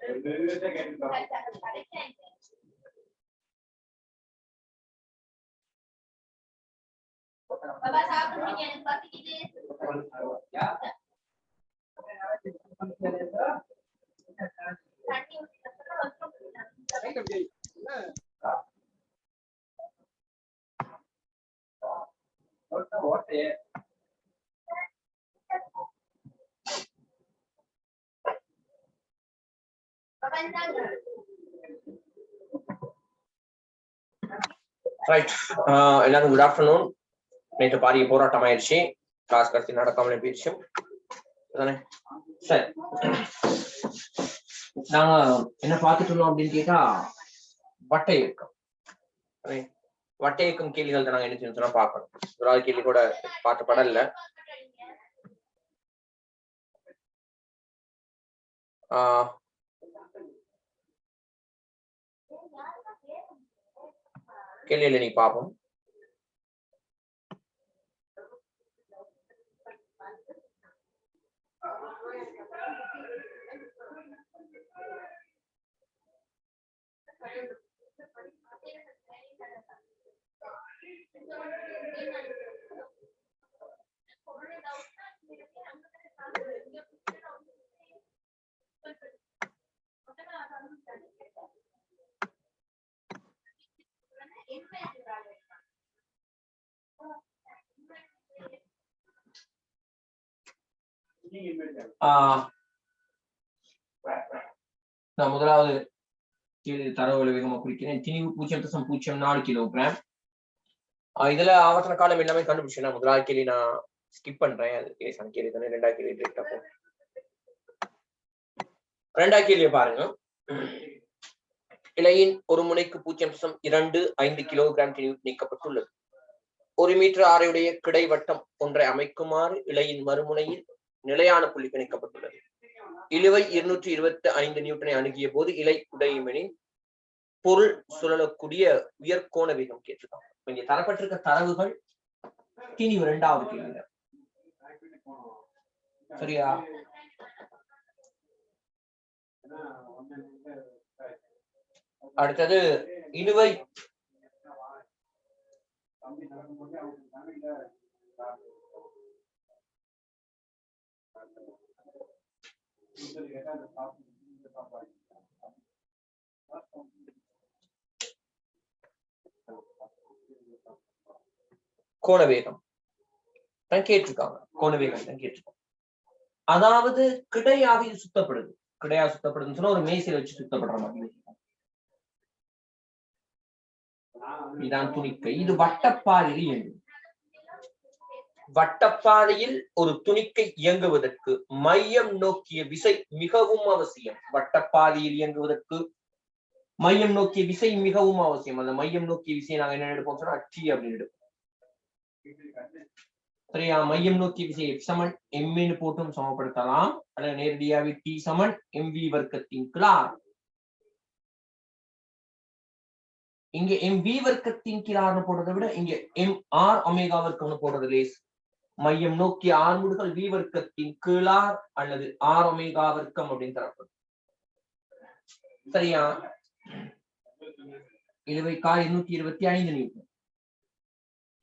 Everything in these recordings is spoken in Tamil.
Right. Good afternoon. நேற்று பாரிய போராட்டம் ஆயிடுச்சு. கிளாஸ் கடைசி நடக்காமலே போயிடுச்சு. சரி, நாங்க என்ன பார்த்துட்டு இருந்தோம் அப்படின்னு கேட்டா வட்டை இயக்கம். வட்டை இயக்கம் கேள்விகள் தான் நாங்க என்ன செஞ்சோம்னா பார்க்கணும். ஒரு கேள்வி கூட பார்த்து படல. கேள்வியில நீ பார்ப்போம். நான் முதலாவது தரவுகளை வேகமா குறிக்கிறேன். திணிவு 0.04 கிலோகிராம். இதுல ஆவர்த்தன காலம் எல்லாமே கண்டுபிடிச்சேன். முதலாவது கேள்வி நான் ஸ்கிப் பண்றேன். அது கேள்வி தானே. ரெண்டாவது கேள்வி ரெண்டாவது கேள்வியை பாருங்க. இலையின் ஒரு முனைக்கு 0.25 கிலோகிராம் திணிவு நீக்கப்பட்டுள்ளது. 1 மீட்டர் ஆரையுடைய கிடைவட்டம் ஒன்றை அமைக்குமாறு இலையின் மறுமுனையில் நிலையான புள்ளி பிணைக்கப்பட்டுள்ளது. இழுவை 225 நியூட்டனை அணுகிய போது இலை உடையுமெனின் பொருள் சுழலக்கூடிய உயர்கோண வேகம் கேட்டிருக்காங்க. இங்கே தரப்பட்டிருக்க தரவுகள் திணிவு இரண்டாவது கேள்வி. சரியா? அடுத்தது இழுவை கோணவேகம் தான் கேட்டிருக்காங்க. கோணவேகம் தான் கேட்டிருக்காங்க. அதாவது கிடையாக இது சுத்தப்படுது. கிடையாக சுத்தப்படுதுன்னு சொன்னா ஒரு மேசையில வச்சு சுத்தப்படுற மாதிரி. இதான் துணிக்கை. இது வட்டப்பாதையில் இயங்கும். வட்டப்பாதையில் ஒரு துணிக்கை இயங்குவதற்கு மையம் நோக்கிய விசை மிகவும் அவசியம். வட்டப்பாதையில் இயங்குவதற்கு மையம் நோக்கிய விசை மிகவும் அவசியம். அந்த மையம் நோக்கிய விசையை நாங்க என்ன எடுப்போம் சொன்னா டி அப்படின்னு எடுப்போம். சரியா? மையம் நோக்கிய விசை F சமன் எம்னு போட்டும் சமப்படுத்தலாம். அல்லது நேரடியாக டி சமன் எம்வி வர்க்கத்தின் கிளார். இங்க எம்வி வர்க்கத்தின் கிளார்னு போடுறதை விட இங்க எம் ஆர் ஒமேகா வர்க்கம்னு போடுறது லேஸ். மையம் நோக்கிய ஆர்முடுகள் வி வர்க்கத்தின் கீழார் அல்லது ஆர் ஒமேகா வர்க்கம் அப்படின்னு தரப்படும். சரியா? இழுவைக்காக 225 நியூட்டன்.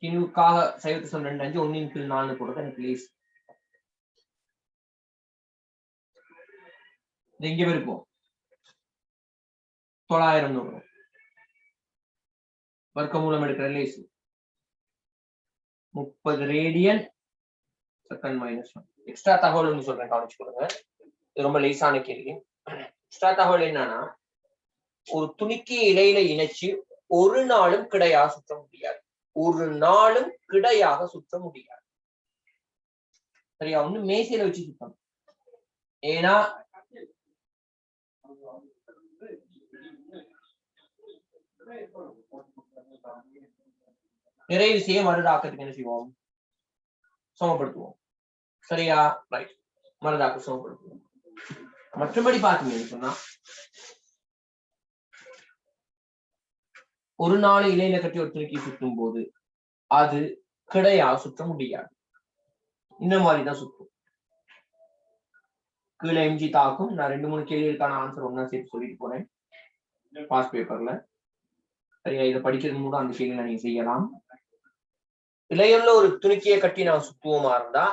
திணிவுக்காக 0.25 1/4 போடுறது எனக்கு லேஸ். இது இங்க இருப்போம் 900 வர்க்க மூலம் எடுக்கிற லேஸ் 30 ரேடியன் செகண்ட் -1. எக்ஸ்ட்ரா தகவல் ஒன்று சொல்றேன், கவனிச்சுக்கொள்ளுங்க. இது ரொம்ப லேசான கேள்வி. எக்ஸ்ட்ரா தகவல் என்னன்னா, ஒரு துணிக்கி இலையில இணைச்சு ஒரு நாளும் கிடையாக சுற்ற முடியாது. ஒரு நாளும் கிடையாக சுற்ற முடியாது. சரியா? ஒண்ணு மேசையில வச்சு சுத்தணும். ஏன்னா நிறைய விஷயம் மருதாக்கத்துக்கு என்ன செய்வோம்? சமப்படுத்துவோம். சரியா? ரைட். மருதாக்க சமப்படுத்துவோம். மற்றபடி பாத்தீங்கன்னு சொன்னா ஒரு நாள் இலையில கட்டி ஒரு துணிக்கி சுற்றும் போது அது கிடையா சுற்ற முடியாது. இந்த மாதிரிதான் சுற்றும். கீழே எம்ஜி தாக்கும். நான் 2-3 கேள்விகளுக்கான ஆன்சர் ஒன்னா சேர்த்து சொல்லிட்டு போறேன் பாஸ் பேப்பர்ல. சரியா, இதை படிக்கிறது மூலம் அந்த கேள்வி நீங்க செய்யலாம். இளையம்ல ஒரு துணிக்கையை கட்டி நான் சுத்துவோமா இருந்தா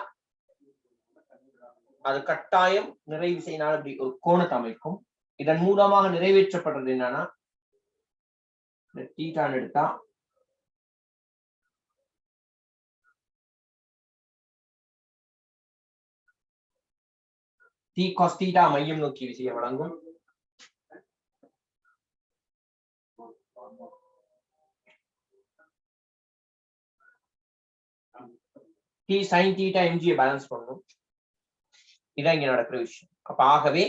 அது கட்டாயம் நிறைவு செய்யினால் அப்படி ஒரு கோணத்தை அமைக்கும். இதன் மூலமாக நிறைவேற்றப்படுறது என்னன்னா, தீட்டான் எடுத்தா டி காஸ் தீட்டா மையம் நோக்கி விசையை வழங்கும். டி சைன் தீட்டா எம்ஜியை பேலன்ஸ் பண்ணும். இதான் இங்க நடக்கிற விஷயம். அப்ப ஆகவே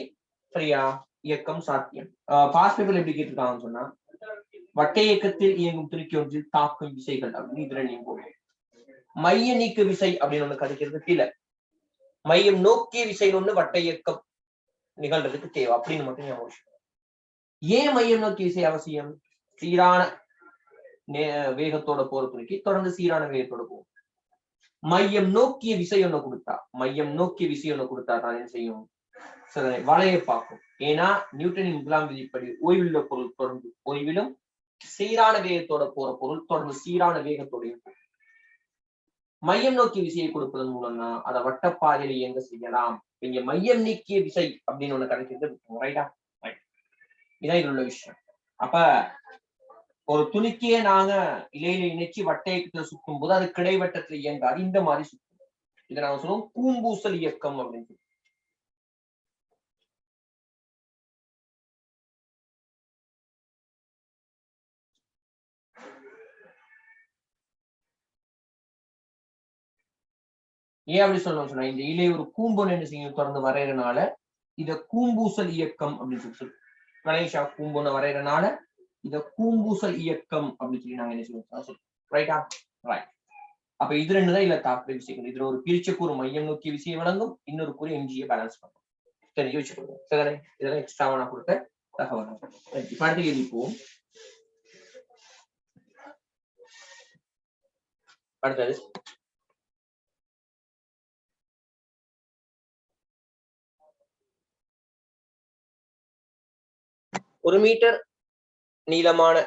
சரியா இயக்கம் சாத்தியம். பாஸ் பேப்பர்ல எப்படி கேட்டிருக்காங்கன்னு சொன்னா, வட்ட இயக்கத்தில் இயங்கும் துணிக்கை ஒன்றில் தாக்கும் விசைகள் அப்படின்னு இதுல நீங்க போடுவோம். மைய நீக்க விசை அப்படின்னு ஒண்ணு கிடைக்கிறது கீழே, மையம் நோக்கிய விசைன்னு ஒண்ணு வட்ட இயக்கம் நிகழ்றதுக்கு தேவை அப்படின்னு மட்டும் ஞாபகம். ஏன் மையம் நோக்கிய விசை அவசியம்? சீரான வேகத்தோட போற துணிக்கு தொடர்ந்து சீரான வேகத்தோட போகும். மையம் நோக்கிய விசை ஒண்ணு கொடுத்தா தான் என்ன செய்யும்? வளைய பார்க்கும். ஏன்னா நியூட்டனின் முதலாம் விதிப்படி ஓய்வுள்ள பொருள் தொடர்ந்து ஓய்விலும், சீரான வேகத்தோட போற பொருள் தொடர்ந்து சீரான வேகத்தோடையும் போகும். மையம் நோக்கிய விசையை கொடுப்பதன் மூலம்னா அதை வட்டப்பாதையில இயங்க செய்யலாம். இங்க மையம் நீக்கிய விசை அப்படின்னு ஒண்ணு கிடைக்கிறது. ரைட்டா? இதான் இதுல உள்ள விஷயம். அப்ப ஒரு துணிக்கையே நாங்க இலையில இணைச்சு வட்ட இயக்கத்துல சுத்தும் போது அது கிடைவட்டத்துல இயங்காது, இந்த மாதிரி சுத்தும். இதை நாங்க சொல்லுவோம் கூம்பூசல் இயக்கம் அப்படின்னு சொல்லி. ஏன் அப்படி சொல்லணும் சொன்னா, இந்த இலை ஒரு கூம்பொன்னு என்ன செய்யும் தொடர்ந்து வரையறனால இத கூம்பூசல் இயக்கம் அப்படின்னு சொல்லி கணேஷா கூம்பொன்னு வரையறனால இத கூம்பூசல் இயக்கம் அப்படின்னு சொல்லி நாங்க என்ன செய்வோம். ரைட்டா? ரைட். அப்ப இது ரெண்டுதான் இல்ல தாக்குற விஷயங்கள். இதுல ஒரு பிரிச்ச கூறு மையம் நோக்கிய விசையை வழங்கும், இன்னொரு கூறு எம்ஜியை பேலன்ஸ் பண்ணும். தெரிஞ்சு வச்சுக்கோங்க. சரிதானே? இதெல்லாம் எக்ஸ்ட்ராவா நான் கொடுத்த தகவல். இப்ப அடுத்த கேள்வி போவோம். அடுத்தது ஒரு மீட்டர் நீளமான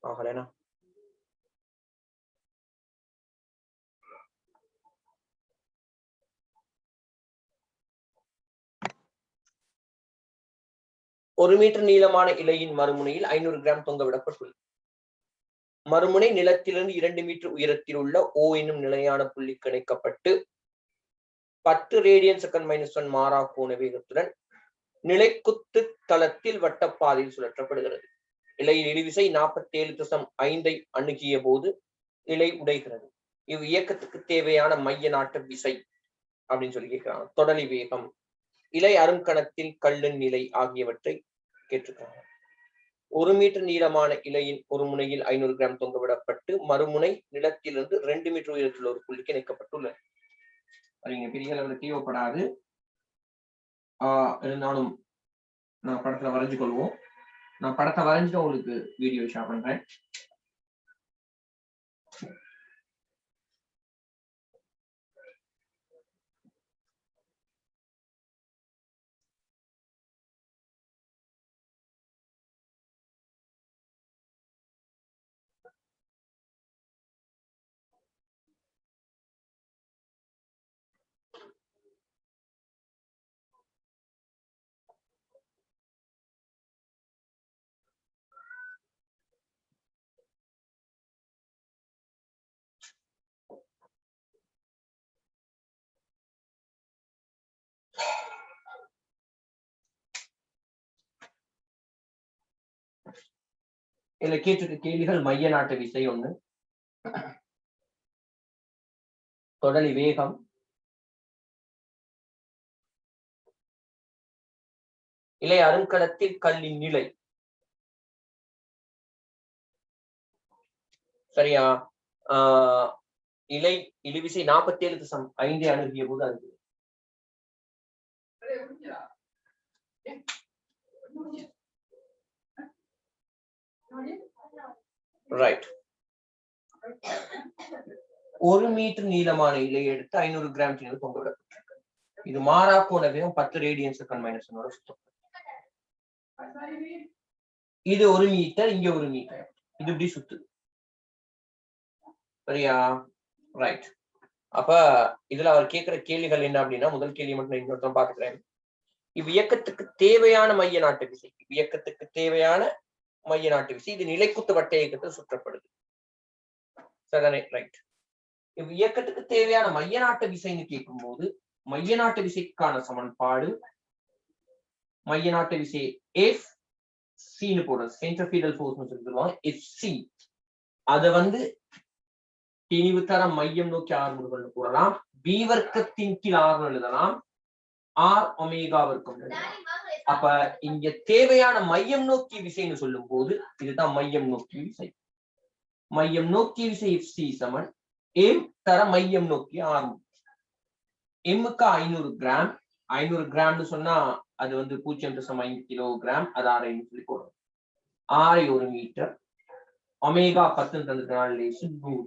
ஆகலனா ஒரு மீட்டர் நீளமான இலையின் மறுமுனையில் 500 கிராம் தொங்க விடப்பட்டுள்ளது. மறுமுனை நிலத்திலிருந்து 2 மீட்டர் உயரத்தில் உள்ள ஓ என்னும் நிலையான புள்ளி இணைக்கப்பட்டு 10 ரேடியன் செகண்ட் -1 மாறா கோண வேகத்துடன் நிலைக்குத்து தளத்தில் வட்டப்பாதையில் சுழற்றப்படுகிறது. இலையின் இழுவிசை 47.5 அணுகிய போது இலை உடைகிறது. இவ் இயக்கத்துக்கு தேவையான மைய நாட்ட விசை அப்படின்னு சொல்லி கேட்கிறாங்க. தொடலி வேகம், இலை அருங்கணத்தில் கல்லின் நிலை ஆகியவற்றை கேட்டிருக்காங்க. 1 மீட்டர் நீளமான இலையின் ஒரு முனையில் 500 கிராம் தொங்கவிடப்பட்டு மறுமுனை நிலத்திலிருந்து 2 மீட்டர் உயரத்தில் ஒரு புள்ளிக்கு இணைக்கப்பட்டுள்ளது. பெரிய அளவில் தேவைப்படாது, இருந்தாலும் நான் படத்துல வரைஞ்சு கொள்வோம். நான் படத்தை வரைஞ்சிட்டு உங்களுக்கு வீடியோ ஷேர் பண்றேன். இதுல கேட்டிருக்க கேள்விகள் மைய நாட்டு விசை ஒண்ணு, தொடலி வேகம், இலை அருங்கலத்தில் கல்லின் நிலை. சரியா? இலை இழுவிசை 47.5 அணுகிய போது அது ரைட். 1 மீட்டர் நீளமான இலை எடுத்து 500 கிராம் தொங்க விடப்பட்டிருக்கு. இது மாறா போன வேகம் 10 ரேடியன்ஸ் செகண்ட் மைனஸ் ஒன்னோட சுத்தம். இது 1 மீட்டர், இங்க 1 மீட்டர், இது இப்படி சுத்துது. சரியா? ரைட். அப்ப இதுல அவர் கேட்கிற கேள்விகள் என்ன அப்படின்னா, முதல் கேள்வி மட்டும் இன்னொருத்தம் பாத்துக்கிறேன். இவ்வியக்கத்துக்கு தேவையான மைய நாட்டு விசை, இவ்வியக்கத்துக்கு தேவையான மைய நாட்டு விசை, இது நிலைக்குத்து வட்ட இயக்கத்தில் சுற்றப்படுது. சரிதானே? ரைட். இவ்வியக்கத்துக்கு தேவையான மைய நாட்டு விசைன்னு கேட்கும் போது, மைய நாட்டு விசைக்கான சமன்பாடு, மைய நாட்டு விசை எஃப் சின்னு போடுறது, சென்ட்ரிபீடல் ஃபோர்ஸ்னு சொல்லுவாங்க, எஃப்சி. அத திணிவு தர மையம் நோக்கி ஆர் முடுகல்னு போடலாம். பி வர்க்கத்தின் கீழ் ஆர் எழுதலாம், ஆர் ஒமேகா வர்க்கம். அப்ப இங்க தேவையான மையம் நோக்கி விசைன்னு சொல்லும் போது இதுதான் மையம் நோக்கி விசை. மையம் நோக்கி விசை எஃப்சி சமன் எம் தர மையம் நோக்கி ஆர். எம்முக்கு 500 கிராம், 500 கிராம்னு சொன்னா அது 0.5 கிலோகிராம், அது 6 சொல்லி போடுறோம். 6 1 மீட்டர், ஒமேகா 10 தந்துருக்கனால 100.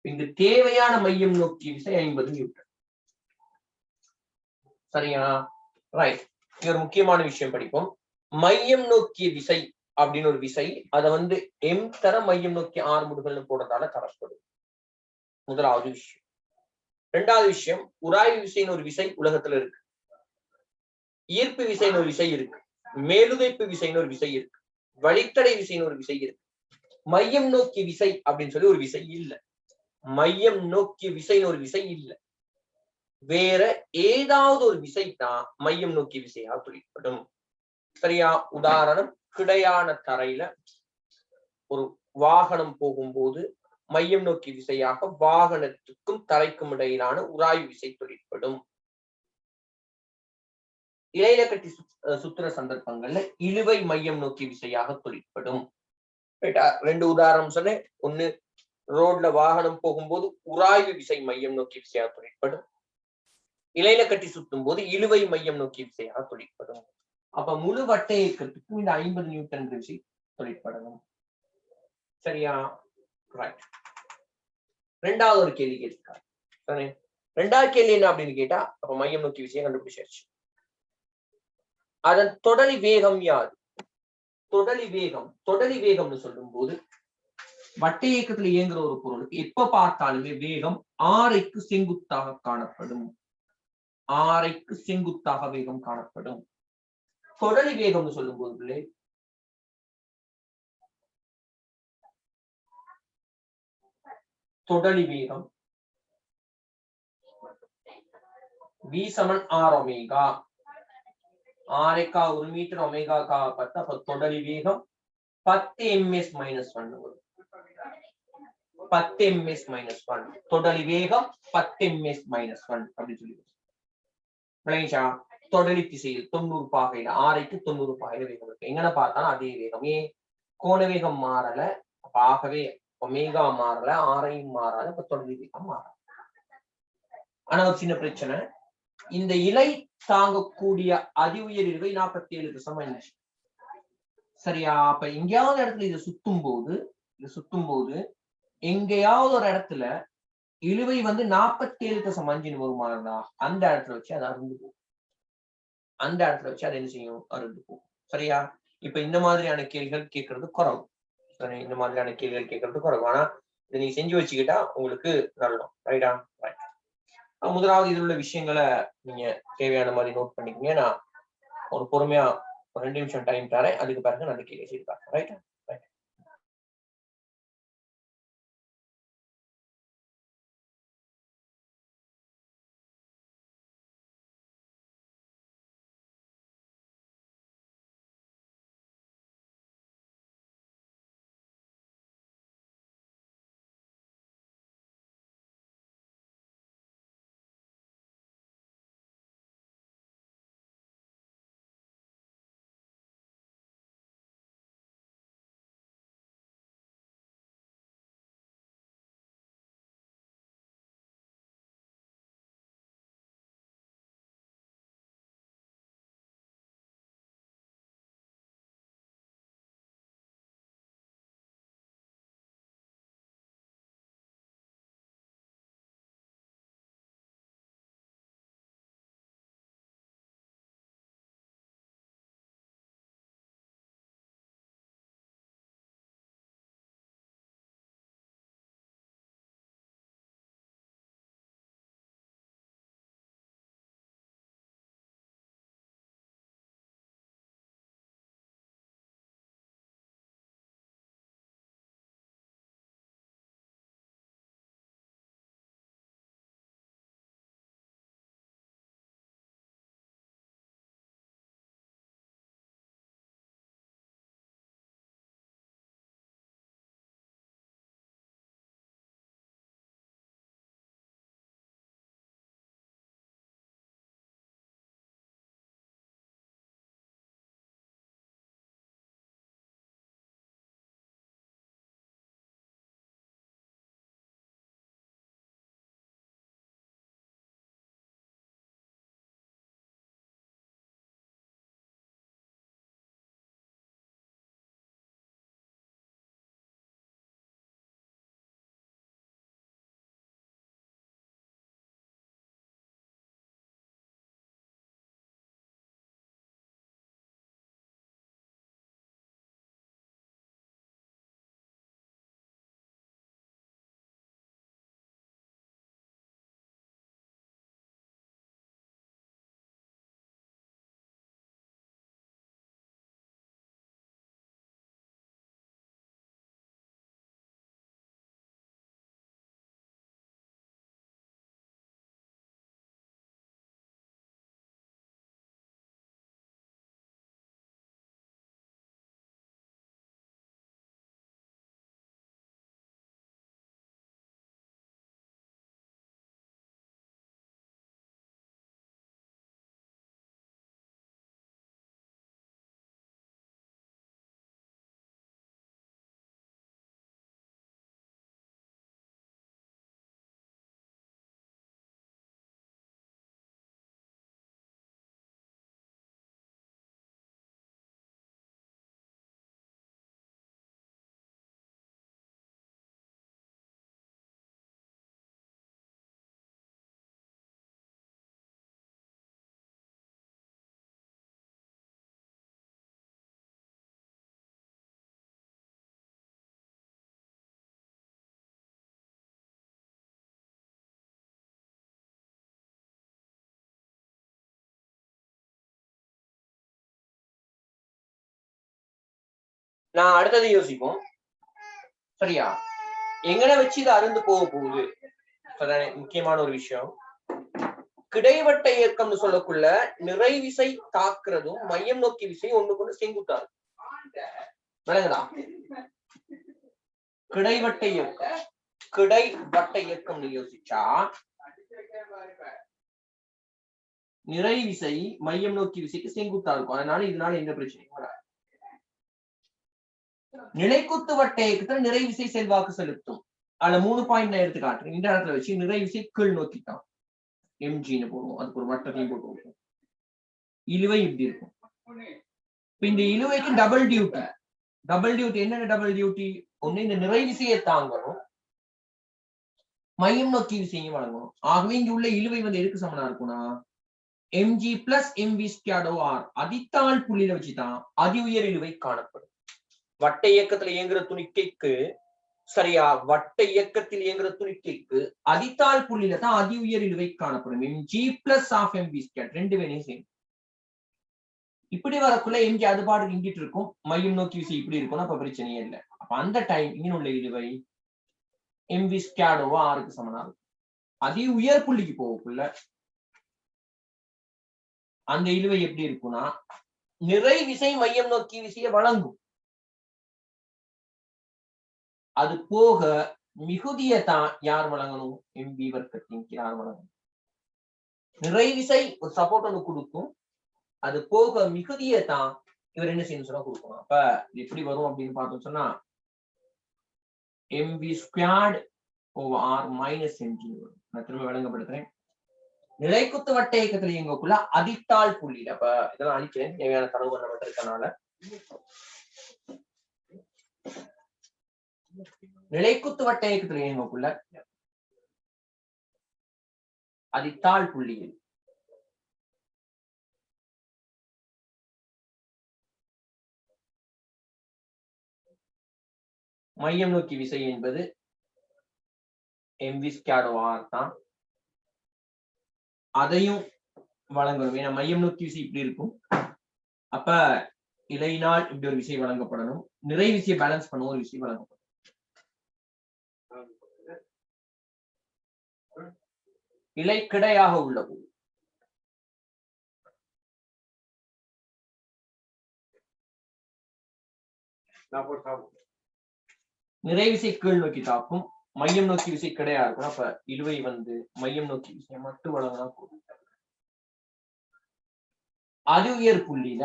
இங்கு தேவையான மையம் நோக்கி விசை 50 நியூட்டன். சரியா? ரைட். இது ஒரு முக்கியமான விஷயம் படிப்போம். மையம் நோக்கிய விசை அப்படின்னு ஒரு விசை, அதை எம் தர மையம் நோக்கி ஆர் முடுகல்னு போடுறதால தரப்படும். முதலாவது விஷயம். இரண்டாவது விஷயம், உராய்வு விசைன்னு ஒரு விசை உலகத்துல இருக்கு, ஈர்ப்பு விசைன்னு ஒரு விசை இருக்கு, மேலுதைப்பு விசைன்னு ஒரு விசை இருக்கு, வழித்தடை விசைன்னு ஒரு விசை இருக்கு. மையம் நோக்கிய விசை அப்படின்னு சொல்லி ஒரு விசை இல்லை. மையம் நோக்கிய விசைன்னு ஒரு விசை இல்லை. வேற ஏதாவது ஒரு விசை தான் மையம் நோக்கிய விசையாக குறிப்பிடும். சரியா? உதாரணம், கிடையான தரையில ஒரு வாகனம் போகும்போது மையம் நோக்கி விசையாக வாகனத்துக்கும் தரைக்கும் இடையிலான உராய்வு விசை தொழிற்படும். இலையில கட்டி சுத்துற சந்தர்ப்பங்கள்ல இழுவை மையம் நோக்கி விசையாக தொழிற்படும். ரெண்டு உதாரணம் சொன்னேன். ஒண்ணு, ரோட்ல வாகனம் போகும்போது உராய்வு விசை மையம் நோக்கி விசையாக தொழிற்படும். இலையில கட்டி சுத்தும் போது இழுவை மையம் நோக்கி விசையாக தொழிற்படும். அப்ப முழு வட்ட இயக்கத்துக்கும் இந்த 50 நியூட்டன் விசை தொழிற்படணும். சரியா? ரைட். ரெண்டாவது ஒரு கேள்வி கேட்டிருக்காரு. ரெண்டாவது கேள்வி என்ன அப்படின்னு கேட்டா, அப்ப மையம் நோக்கி விசையை கண்டுபிடிச்சாச்சு. அதன் தொடலி வேகம் யாது? தொடலி வேகம்னு சொல்லும் போது வட்ட இயக்கத்துல இயங்குற ஒரு பொருளுக்கு எப்ப பார்த்தாலுமே வேகம் ஆரைக்கு செங்குத்தாக காணப்படும். ஆரைக்கு செங்குத்தாக வேகம் காணப்படும். தொடலி வேகம்னு சொல்லும் போது தொடலி வேகம் V சமன் ஆர் ஒமேகா. ஆரைக்கா 1 மீட்டர், ஒமேகா 10. அப்ப தொடலி வேகம் 10 ms - 1 வரும். 10 ms - 1. தொடலி வேகம் 10 ms - 1 அப்படின்னு சொல்லி விளங்கிச்சா? தொடலி திசையில் 90 பாகையில, ஆரைக்கு 90 பாகையில வேகம் இருக்கு. எங்கன பார்த்தாலும் அதே வேகம். ஏன்? கோண வேகம் மாறல, ஆகவே ஒமேகா மாறல, ஆரையும் மாறாது, அப்ப தொடலி வேகம் மாறல. ஆனா ஒரு சின்ன பிரச்சனை, இந்த இலை தாங்கக்கூடிய அதி உயர் இழுவை 47க்கு சமம். சரியா? அப்ப எங்கேயாவது இடத்துல இதை சுத்தும் போது எங்கேயாவது ஒரு இடத்துல இழுவை 47க்கு சமம் 5 வருமானா அந்த இடத்துல வச்சு அதை அருந்து போகும். அந்த இடத்துல வச்சு அதை என்ன செய்யும்? அருந்து போகும். சரியா? இப்ப இந்த மாதிரியான கேள்விகள் கேட்கறது குறவு. சரி, இந்த மாதிரியான கேள்விகள் கேட்கறது குறவு. ஆனா இதை நீங்க செஞ்சு வச்சுக்கிட்டா உங்களுக்கு நல்லோம். ரைட்டா? ரைட். முதலாவது இதில் உள்ள விஷயங்களை நீங்க தேவையான மாதிரி நோட் பண்ணிக்கங்க. நான் ஒரு பொறுமையா ஒரு 2 நிமிஷம் டைம் தரேன். அதுக்கு பிறகு நான் கேள்வி செய்து ரைட்டா? நான் அடுத்தது யோசிப்போம். சரியா? எங்கன வச்சு இது அருந்து போக போகுது? முக்கியமான ஒரு விஷயம். கிடைவட்ட இயக்கம்னு சொல்லக்குள்ள நிறை விசை தாக்குறதும் மையம் நோக்கி விசை ஒண்ணுக்குள்ள செங்குத்தாரு. விளங்குதா? கிடைவட்ட இயக்கம், கிடைவட்ட இயக்கம்னு யோசிச்சா நிறை விசை மையம் நோக்கி விசைக்கு செங்குத்தா இருக்கும். அதனால இதனால எந்த பிரச்சனையும் வராது. நிலைக்குத்து வட்ட இயக்கத்துல நிறை விசை செல்வாக்கு செலுத்தும். அதுல 3 பாயிண்ட் நான் எடுத்து காட்டுறேன். இந்த இடத்துல வச்சு நிறை விசை கீழ் நோக்கிட்டான் எம்ஜின்னு போடுவோம். அதுக்கு ஒரு வட்டத்தையும் போட்டு இழுவை இப்படி இருக்கும். இப்ப இந்த இழுவைக்கு டபுள் டியூட்டி. டபுள் டியூட்டி என்னென்ன டபுள் டியூட்டி? ஒண்ணு இந்த நிறை விசையை தாங்கணும், மையம் நோக்கி விசையும் வழங்கணும். ஆகவே இங்க உள்ள இழுவை வந்து எதுக்கு சமனா இருக்கும்னா mg plus mv squared r அதித்தாள் புள்ளியில வச்சுதான் அதி உயர் இழுவை காணப்படும். வட்ட இயக்கத்துல இயங்குற துணிக்கைக்கு சரியா, வட்ட இயக்கத்தில் இயங்குற துணிக்கைக்கு அதித்தாள் புள்ளியில தான் அதி உயர் இழுவை காணப்படும். mg plus of mv squared ரெண்டு வேணையும் செய்யும். இப்படி வரக்குள்ள mg அது பாட்டுக்கு இங்கிட்டு இருக்கும், மையம் நோக்கி விசை இப்படி இருக்கும். அப்ப பிரச்சனையே இல்லை. அப்ப அந்த டைம் இங்க உள்ள இழுவை mv squared r சமனா இருக்கும். அதி உயர் புள்ளிக்கு போகக்குள்ள அந்த இழுவை எப்படி இருக்கும்னா நிறை விசை மையம் நோக்கி விசையை வழங்கும். அது போக மிகுதியத்தான் யார் வழங்கணும்? mv வர்க்கத்தின் கீழ் யார் வழங்கணும்? நிறை விசை ஒரு சப்போர்ட் ஒன்று கொடுக்கும், அது போக மிகுதியத்தான் இவர் என்ன செய்யணும் சொன்னா கொடுக்கணும். அப்ப எப்படி வரும் அப்படின்னு பார்த்தோம் சொன்னா mv squared over r minus mg வரும். நான் திரும்ப விளங்கப்படுத்துறேன். நிலைக்குத்து வட்ட இயக்கத்துல இயங்கக்குள்ள அதித்தாள் புள்ளியில, அப்ப இதெல்லாம் அழிக்கிறேன் தேவையான தரவு நம்ம இருக்கனால. நிலைக்குத்து வட்ட இயக்கத்துல இயங்கக்குள்ள அதித்தாள் புள்ளியில் மையம் நோக்கி விசை என்பது mv squared r தான். அதையும் வழங்கணும். ஏன்னா மையம் நோக்கி விசை இப்படி இருக்கும். அப்ப இலையினால் இப்படி ஒரு விசை வழங்கப்படணும். நிறை விசையை பேலன்ஸ் பண்ண ஒரு விசை வழங்கப்படும். இலை கிடையாக உள்ளது. நிறை விசை கீழ் நோக்கி தாக்கும், மையம் நோக்கி விசை கிடையாது இருக்கும். அப்ப இழுவை வந்து மையம் நோக்கி விசையை மட்டும் வழங்கினா போதும். அதி உயர் புள்ளியில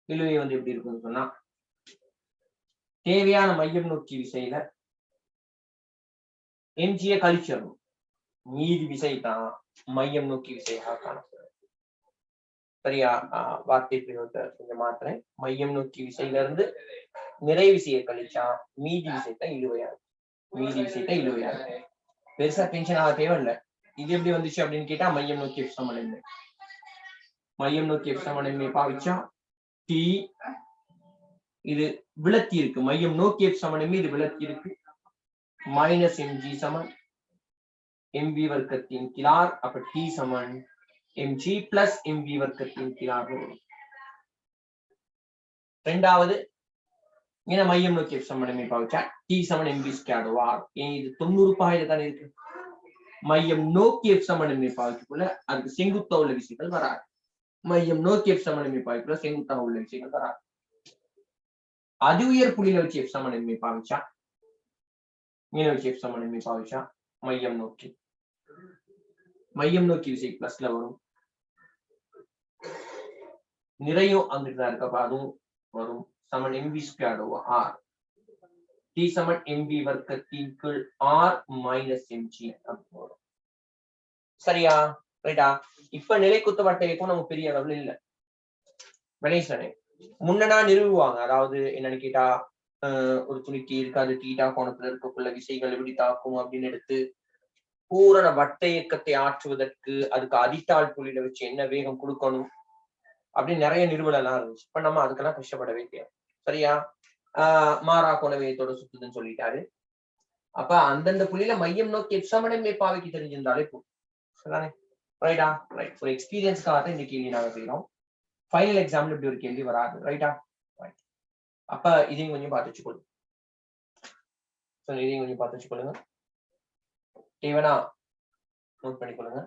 இழுவை வந்து எப்படி இருக்குன்னு சொன்னா தேவையான மையம் நோக்கி விசையில எம்ஜியை கழிச்சிடணும். மீதி விசை தான் மையம் நோக்கி விசையாக காணப்படும். சரியா? வார்த்தை பிரயோகத்தை கொஞ்சம் மாத்துறேன். மையம் நோக்கி விசையில இருந்து நிறை விசையை கழிச்சா மீதி விசை தான் இழுவையா இருக்கும். மீதி விசை தான் இழுவையா இருக்கும். பெருசா டென்ஷன் ஆக தேவையில்லை. இது எப்படி வந்துச்சு அப்படின்னு கேட்டா மையம் நோக்கி f சமன்மை. மையம் நோக்கி f சமன்மை பாவிச்சா டி இது விளக்கி இருக்கு. மையம் நோக்கி f சமன்மை இது விளக்கி இருக்கு. மைனஸ் mg சமன் mv வர்க்கத்தின் கீழ் r. அப்ப t சமன் mg plus mv வர்க்கத்தின் கீழ் r. இரண்டாவது இங்க மையம் நோக்கி f சமன்மை பாவிச்சா t சமன் mv squared r. இது 90 பாயில தான் இருக்கு. மையம் நோக்கி f சமன்மை பாவிக்கக்குள்ள அதுக்கு செங்குத்தா உள்ள விசைகள் வராது. மையம் நோக்கி f சமன்மை பாவிக்கக்குள்ள செங்குத்தா உள்ள விசைகள் வராது. அதி உயர் புள்ளியில வச்சு f சமன்மை பாவிச்சா மீன வச்சு f சமன்மை பாவிச்சா மையம் நோக்கி விசை பிளஸ்ல வரும். நிறையும் அங்கிட்டு தான் இருக்கப்ப அதுவும் வரும். சமன் mv squared over r. t சமன் mv வர்க்கத்தின் கீழ் r minus mg வரும். சரியா? ரைட்டா? இப்ப நிலைக்குத்து வட்ட இயக்கம் நமக்கு பெரிய அளவுல இல்ல. கணேசனே முன்னனா நிறுவுவாங்க. அதாவது என்னன்னு கேட்டா ஒரு துணிக்கு இருக்காது டீட்டா கோணத்துல இருக்கக்குள்ள விசைகள் எப்படி தாக்கும் அப்படின்னு எடுத்து பூரண வட்ட இயக்கத்தை ஆற்றுவதற்கு அதுக்கு அதித்தாள் புள்ளியில வச்சு என்ன வேகம் கொடுக்கணும் அப்படின்னு நிறைய நிறுவனம் எல்லாம் இருந்துச்சு. இப்ப நம்ம அதுக்கெல்லாம் கஷ்டப்படவே தேவை. சரியா? மாறா கோண வேகத்தோட சுத்துதுன்னு சொல்லிட்டாரு. அப்ப அந்தந்த புள்ளியில மையம் நோக்கி f சமன்மை பாவைக்கு தெரிஞ்சிருந்தாலே போதும். சரிதானே? ரைட்டா? ரைட். ஒரு எக்ஸ்பீரியன்ஸ்க்காக இந்த கேள்வி நாங்க செய்யறோம். ஃபைனல் எக்ஸாம்ல இப்படி ஒரு கேள்வி வராது. ரைட்டா? ரைட். அப்ப இதையும் கொஞ்சம் பார்த்து வச்சுக்கொள்ளுங்க. இதையும் கொஞ்சம் பார்த்து வச்சுக்கொள்ளுங்க. தேவைனா நோட் பண்ணிக்கொள்ளுங்க.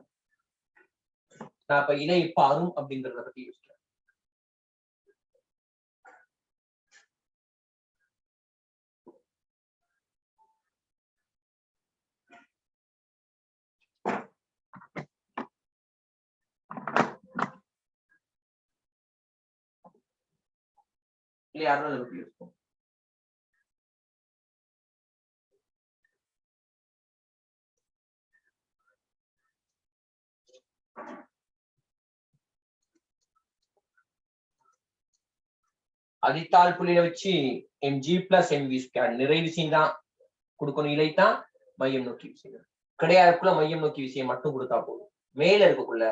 நான் இப்ப இலை இப்ப அரும் அப்படிங்கறத பத்தி யோசிக்கிறேன். இல்லை யாரும் அதை பத்தி யோசிப்போம். அதித்தாள் புள்ளியில வச்சு mg plus mv ஸ்கொயர் நிறை விசையும் தான் கொடுக்கணும். இலைத்தான் மையம் நோக்கி விசைகள் கிடையாதுக்குள்ள மையம் நோக்கி விசையை மட்டும் கொடுத்தா போதும். மேல இருக்கக்குள்ள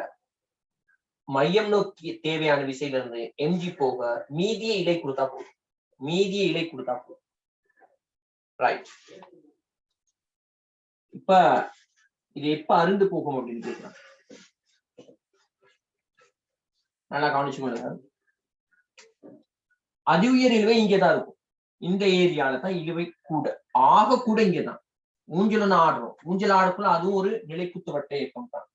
மையம் நோக்கி தேவையான விசையில இருந்து mg போக மீதிய இலை கொடுத்தா போதும். மீதிய இலை கொடுத்தா போதும். ரைட். இப்ப இது எப்ப அருந்து போகும் அப்படின்னு கேட்கிறான். நல்லா கவனிச்சுக்கொள்ளுங்க. அதி உயர் இழுவை இங்கதான் இருக்கும். இந்த ஏரியால தான் இழுவை கூட ஆக கூட இங்கதான். ஊஞ்சல் ஆடுறோம். ஊஞ்சல் ஆடக்குள்ள அதுவும் ஒரு நிலைக்குத்து வட்ட இயக்கம் தான்.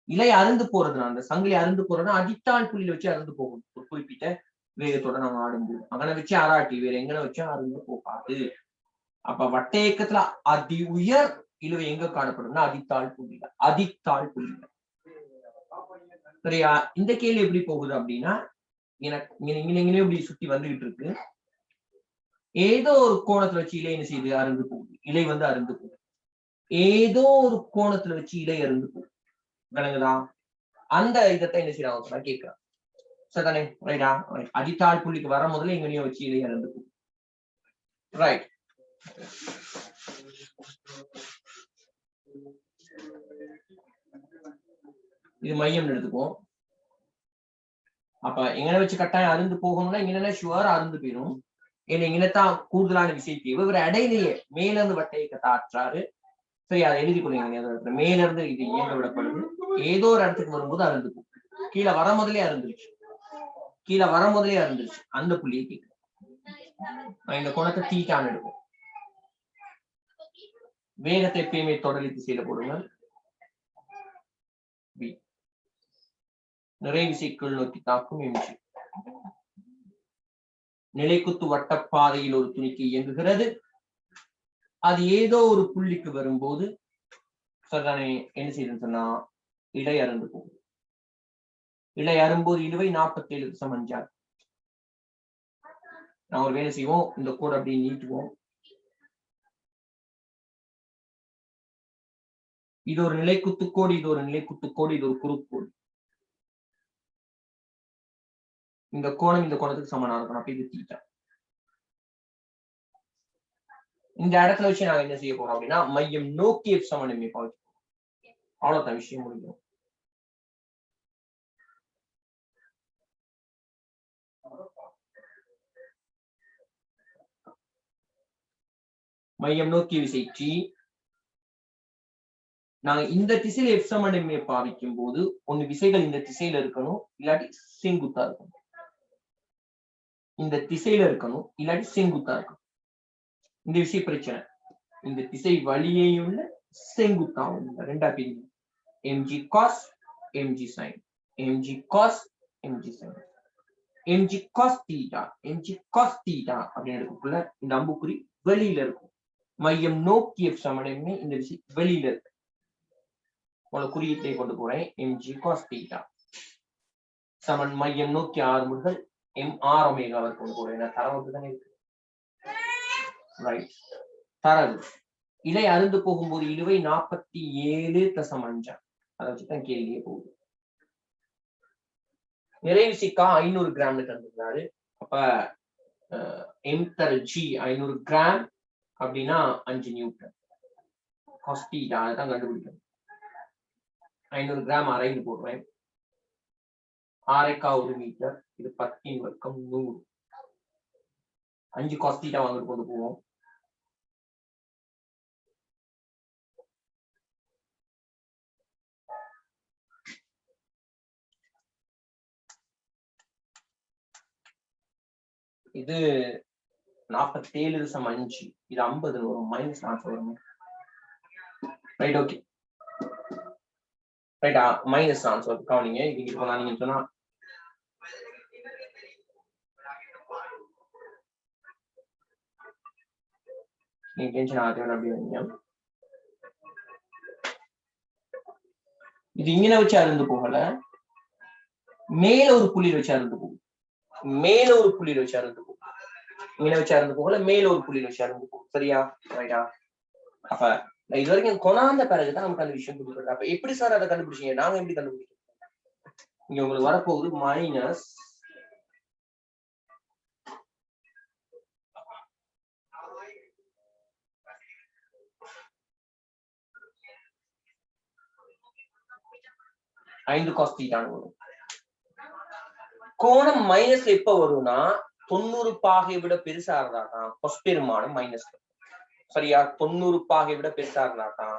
இலை அருந்து போறதுனா அந்த சங்கிலி அருந்து போறதுனா அடித்தாள் புள்ளியில வச்சு அருந்து போகும். ஒரு குறிப்பிட்ட வேகத்தோட நம்ம ஆடும்போது அங்கன வச்சு ஆராட்டி வேற எங்கன வச்சு அருந்து போகாது. அப்ப வட்ட இயக்கத்துல அதி உயர் இழுவை எங்க காணப்படும்னா அதித்தாள் புள்ளியில. அதித்தாள் புள்ளியில. சரியா? இந்த கேள்வி எப்படி போகுது அப்படின்னா எனக்கு இங்கே இப்படி சுத்தி வந்துகிட்டு இருக்கு. ஏதோ ஒரு கோணத்துல வச்சு இலை என்ன செய்யுது? அருந்து போகுது. இலை வந்து அருந்து போகுது. ஏதோ ஒரு கோணத்துல வச்சு இலை அருந்து போகுது. விளங்குதா? அந்த இதத்தை என்ன செய்யறாங்க கேட்கிறான். சரிதானே? ரைட்டா? அதித்தாள் புள்ளிக்கு வர முதல்ல எங்கனையும் வச்சு இலை அருந்து போகுது. ரைட். இது மையம் எடுத்துப்போம். அப்ப எங்கன வச்சு கட்டாயம் அருந்து போகணும்னா இங்க ஷுவர் அருந்து போயிடும். இங்கத்தான் கூடுதலான விசை தேவை. இவர் இடையிலேயே மேல இருந்து வட்ட இயக்கத்தை ஆற்றாரு. சரி, அதை எழுதி கொடுங்க. மேல இருந்து இது இயங்க விடப்படுது. ஏதோ ஒரு இடத்துக்கு வரும்போது அருந்து போகும். கீழே வர முதலே அருந்துருச்சு. கீழே வர முதலே அருந்துருச்சு. அந்த புள்ளியை கேட்கிறேன். இந்த கோணத்தை தீட்டான்னு எடுக்கும். வேகத்தை எப்பயுமே தொடரி திசையில போடுங்க. நிறை விசைக்குள் நோக்கி தாக்கும் எம்ஜி. நிலைக்குத்து வட்டப்பாதையில் ஒரு துணிக்கு இயங்குகிறது. அது ஏதோ ஒரு புள்ளிக்கு வரும்போது சரிதானே என்ன செய்யுதுன்னு சொன்னா இலை அருந்து போகுது. இலை அரும்போது இழுவை 47 நான் ஒரு வேலை செய்வோம். இந்த கோடு அப்படியே நீட்டுவோம். இது ஒரு நிலைக்குத்துக்கோடு, இது ஒரு நிலைக்குத்துக்கோடு, இது ஒரு குறுக்கோடு. இந்த கோணம் இந்த கோணத்துக்கு சமனா இருக்கணும். அப்ப இது தீட்டா. இந்த இடத்துல வச்சு நாங்க என்ன செய்ய போறோம் அப்படின்னா மையம் நோக்கி F சமன் எம்ஏ பாவிச்சு. அவ்வளவுதான், விஷயம் முடியும். மையம் நோக்கி விசை T. நாங்க இந்த திசையில F சமன் எம்ஏ பாவிக்கும் போது ஒண்ணு விசைகள் இந்த திசையில இருக்கணும், இல்லாட்டி செங்குத்தா இருக்கணும். இந்த திசையில இருக்கணும், இல்லாட்டி செங்குத்தா இருக்கணும். இந்த விஷய பிரச்சனை. இந்த திசை வழியையுள்ள செங்குத்தாவும் ரெண்டா பிரிவு. mg cos mg sin, mg cos mg sin, mg cos theta, mg cos theta அப்படின்னு எடுக்கக்குள்ள இந்த அம்புக்குறி வெளியில இருக்கும். மையம் நோக்கி F சமன் எம்ஏ இந்த விஷயம் வெளியில இருக்கு. உங்களை குறியீட்டை கொண்டு போறேன். mg cos theta சமன் மையம் நோக்கி R முதல் mr ஒமேகாவை கொண்டு போறேன். தரவு தானே இருக்கு. ரைட். தரவு இலை அருந்து போகும்போது இழுவை 47.5. அதை வச்சுதான் கேள்வியே போகுது. நிறைவிசைக்கா 500 கிராம்னு தந்துருக்காரு. அப்ப m/g 500 கிராம் அப்படின்னா 5 நியூட்டன். அதான் கண்டுபிடிக்கணும். 500 கிராம் அரைன்னு போடுறேன். அரைக்கா 1 மீட்டர். இது 10 வர்க்கம் 100. 5 cos θ வாங்கிட்டு கொண்டு போவோம். இது 47.5 இது 50 வரும் மைனஸ் ஆன்சர் வரும் ரைட் ஓகே ரைட்டா மைனஸ் ஆன்சர் கவனிங்க இங்க போனா நீங்க சொன்னா நீங்க டென்ஷன் ஆகுது அப்படி வைங்க இது இங்கே வச்சு அருந்து போகல மேல ஒரு புள்ளியில் வச்சு அருந்து போகும் மேல ஒரு புள்ளியில் வச்சு அருந்து போகும் இங்கே வச்சு அருந்து போகல மேல ஒரு புள்ளியில் வச்சு அருந்து போகும் சரியா ரைட்டா அப்ப இது வரைக்கும் கொண்டாந்த பிறகுதான் நமக்கு அந்த விஷயம் புரியுது அப்ப எப்படி சார் அதை கண்டுபிடிச்சீங்க நாங்க எப்படி கண்டுபிடிச்சோம் இங்க உங்களுக்கு வரப்போகுது மைனஸ் ஐந்து காஸ் தீட்டான்னு வரும் கோணம் மைனஸ் எப்ப வரும்னா 90 பாகை விட பெருசா இருந்தாதான் கொஸ் பெருமானம் மைனஸ் சரியா 90 பாகை விட பெருசா இருந்தாதான்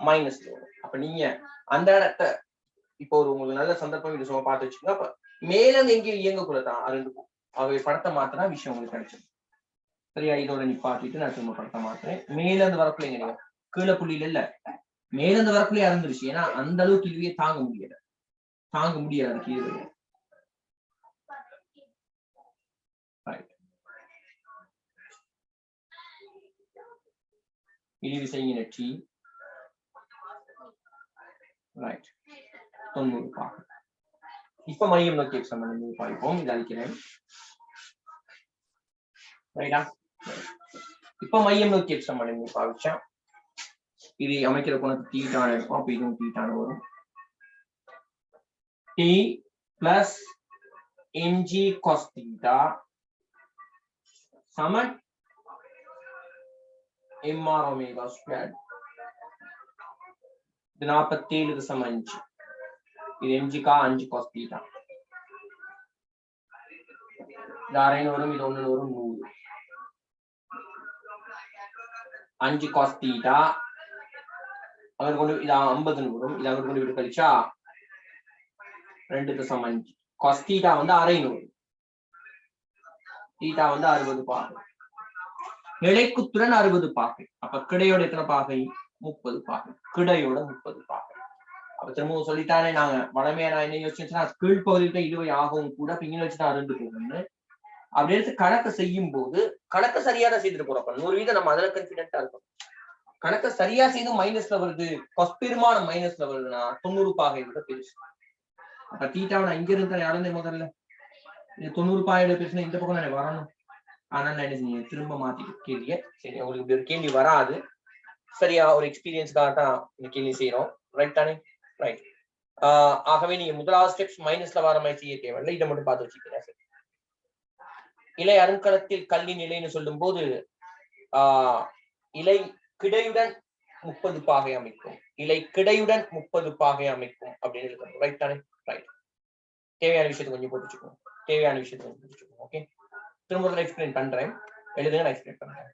மைனஸ் வரும் அப்ப நீங்க அந்த இடத்த இப்போ ஒரு உங்களுக்கு நல்ல சந்தர்ப்பம் இது சும்மா பார்த்து வச்சுக்கோங்க அப்ப மேல எங்கேயும் இயங்கக்குள்ளதான் அருந்து போகும் அவை படத்தை மாத்தினா விஷயம் உங்களுக்கு கிடைச்சிடும் சரியா இதோட நிப்பாட்டிட்டு நான் திரும்ப படத்தை மாத்துறேன் மேல இருந்து வரக்குள்ள எங்க கீழே புள்ளியில இல்ல மேல இருந்து வரக்குள்ளே அறந்துருச்சு ஏன்னா அந்த அளவுக்கு இதுவே தாங்க முடியாது கீழே இழிவிசையின் நெற்றி ரைட் 90 பாகை இப்ப மையம் நோக்கி சம்பந்தம் பாய்ப்போம் இது அழிக்கிறேன் ரைட்டா இப்ப மையம் நோக்கி சம்பந்தம் பாவிச்சா இது அமைக்கிற கோணத்து தீட்டான இருக்கும் அப்ப இதுவும் தீட்டான வரும் T plus mg cos theta சமன் எம்ஆர் ஒமேகா ஸ்கொயர் இது 47.5 இது எம்ஜிக்கா 5 காஸ் தீட்டா இது அரைன்னு வரும் இது 1 வரும் 100 5 காஸ் தீட்டா அவர் கொண்டு இது 50 வரும் இது அவர் கொண்டு விட்டு கழிச்சா 2.5 காஸ் தீட்டா வந்து அரைன்னு வரும் தீட்டா வந்து 60 பாகை நிலைக்குத்துடன் 60 பாகை அப்ப கிடையோட எத்தனை பாகை 30 பாகை கிடையோட 30 பாகை அப்ப திரும்பவும் சொல்லிட்டானே நாங்க வளமையா நான் என்ன யோசிச்சுன்னா கீழ்ப்பகுதியில இதுவை ஆகவும் கூட பிங்க வச்சுதான் அருந்து போகணும்னு அப்படி எடுத்து கணக்கு செய்யும் போது கணக்கு சரியா செய்துட்டு போறோம் 100% நம்ம அதுல கான்பிடென்டா இருக்கும் கணக்கு சரியா செய்து மைனஸ்ல வருது பெருமானம் மைனஸ்ல வருதுன்னா 90 பாகை விட பெருசு அப்ப தீட்டாவை நான் இங்க இருந்த யாருந்தே முதல்ல இது 90 பாகையோட பெருசுனா இந்த பக்கம் நான் வரணும் ஆனா நான் என்ன செஞ்சேன் திரும்ப மாத்திட்டு கேள்விய சரி உங்களுக்கு இப்படி ஒரு கேள்வி வராது சரியா ஒரு எக்ஸ்பீரியன்ஸ்க்காக தான் இந்த கேள்வி செய்யறோம் ரைட் தானே ரைட் ஆகவே நீங்க முதலாவது ஸ்டெப்ஸ் மைனஸ்ல வர மாதிரி செய்ய தேவையில்லை இதை மட்டும் பார்த்து வச்சுக்கீங்க சரி இலை அருங்கலத்தில் கல்வி நிலைன்னு சொல்லும் போது இலை கிடையுடன் 30 பாகை அமைக்கும் இலை கிடையுடன் 30 பாகை அமைக்கும் அப்படின்னு இருக்கணும் ரைட் தானே ரைட் தேவையான விஷயத்தை கொஞ்சம் போட்டுச்சுக்கோங்க ஓகே திரும்ப எக்ஸ்பிளைன் பண்றேன் எழுதுங்க நான் எக்ஸ்பிளைன் பண்றேன்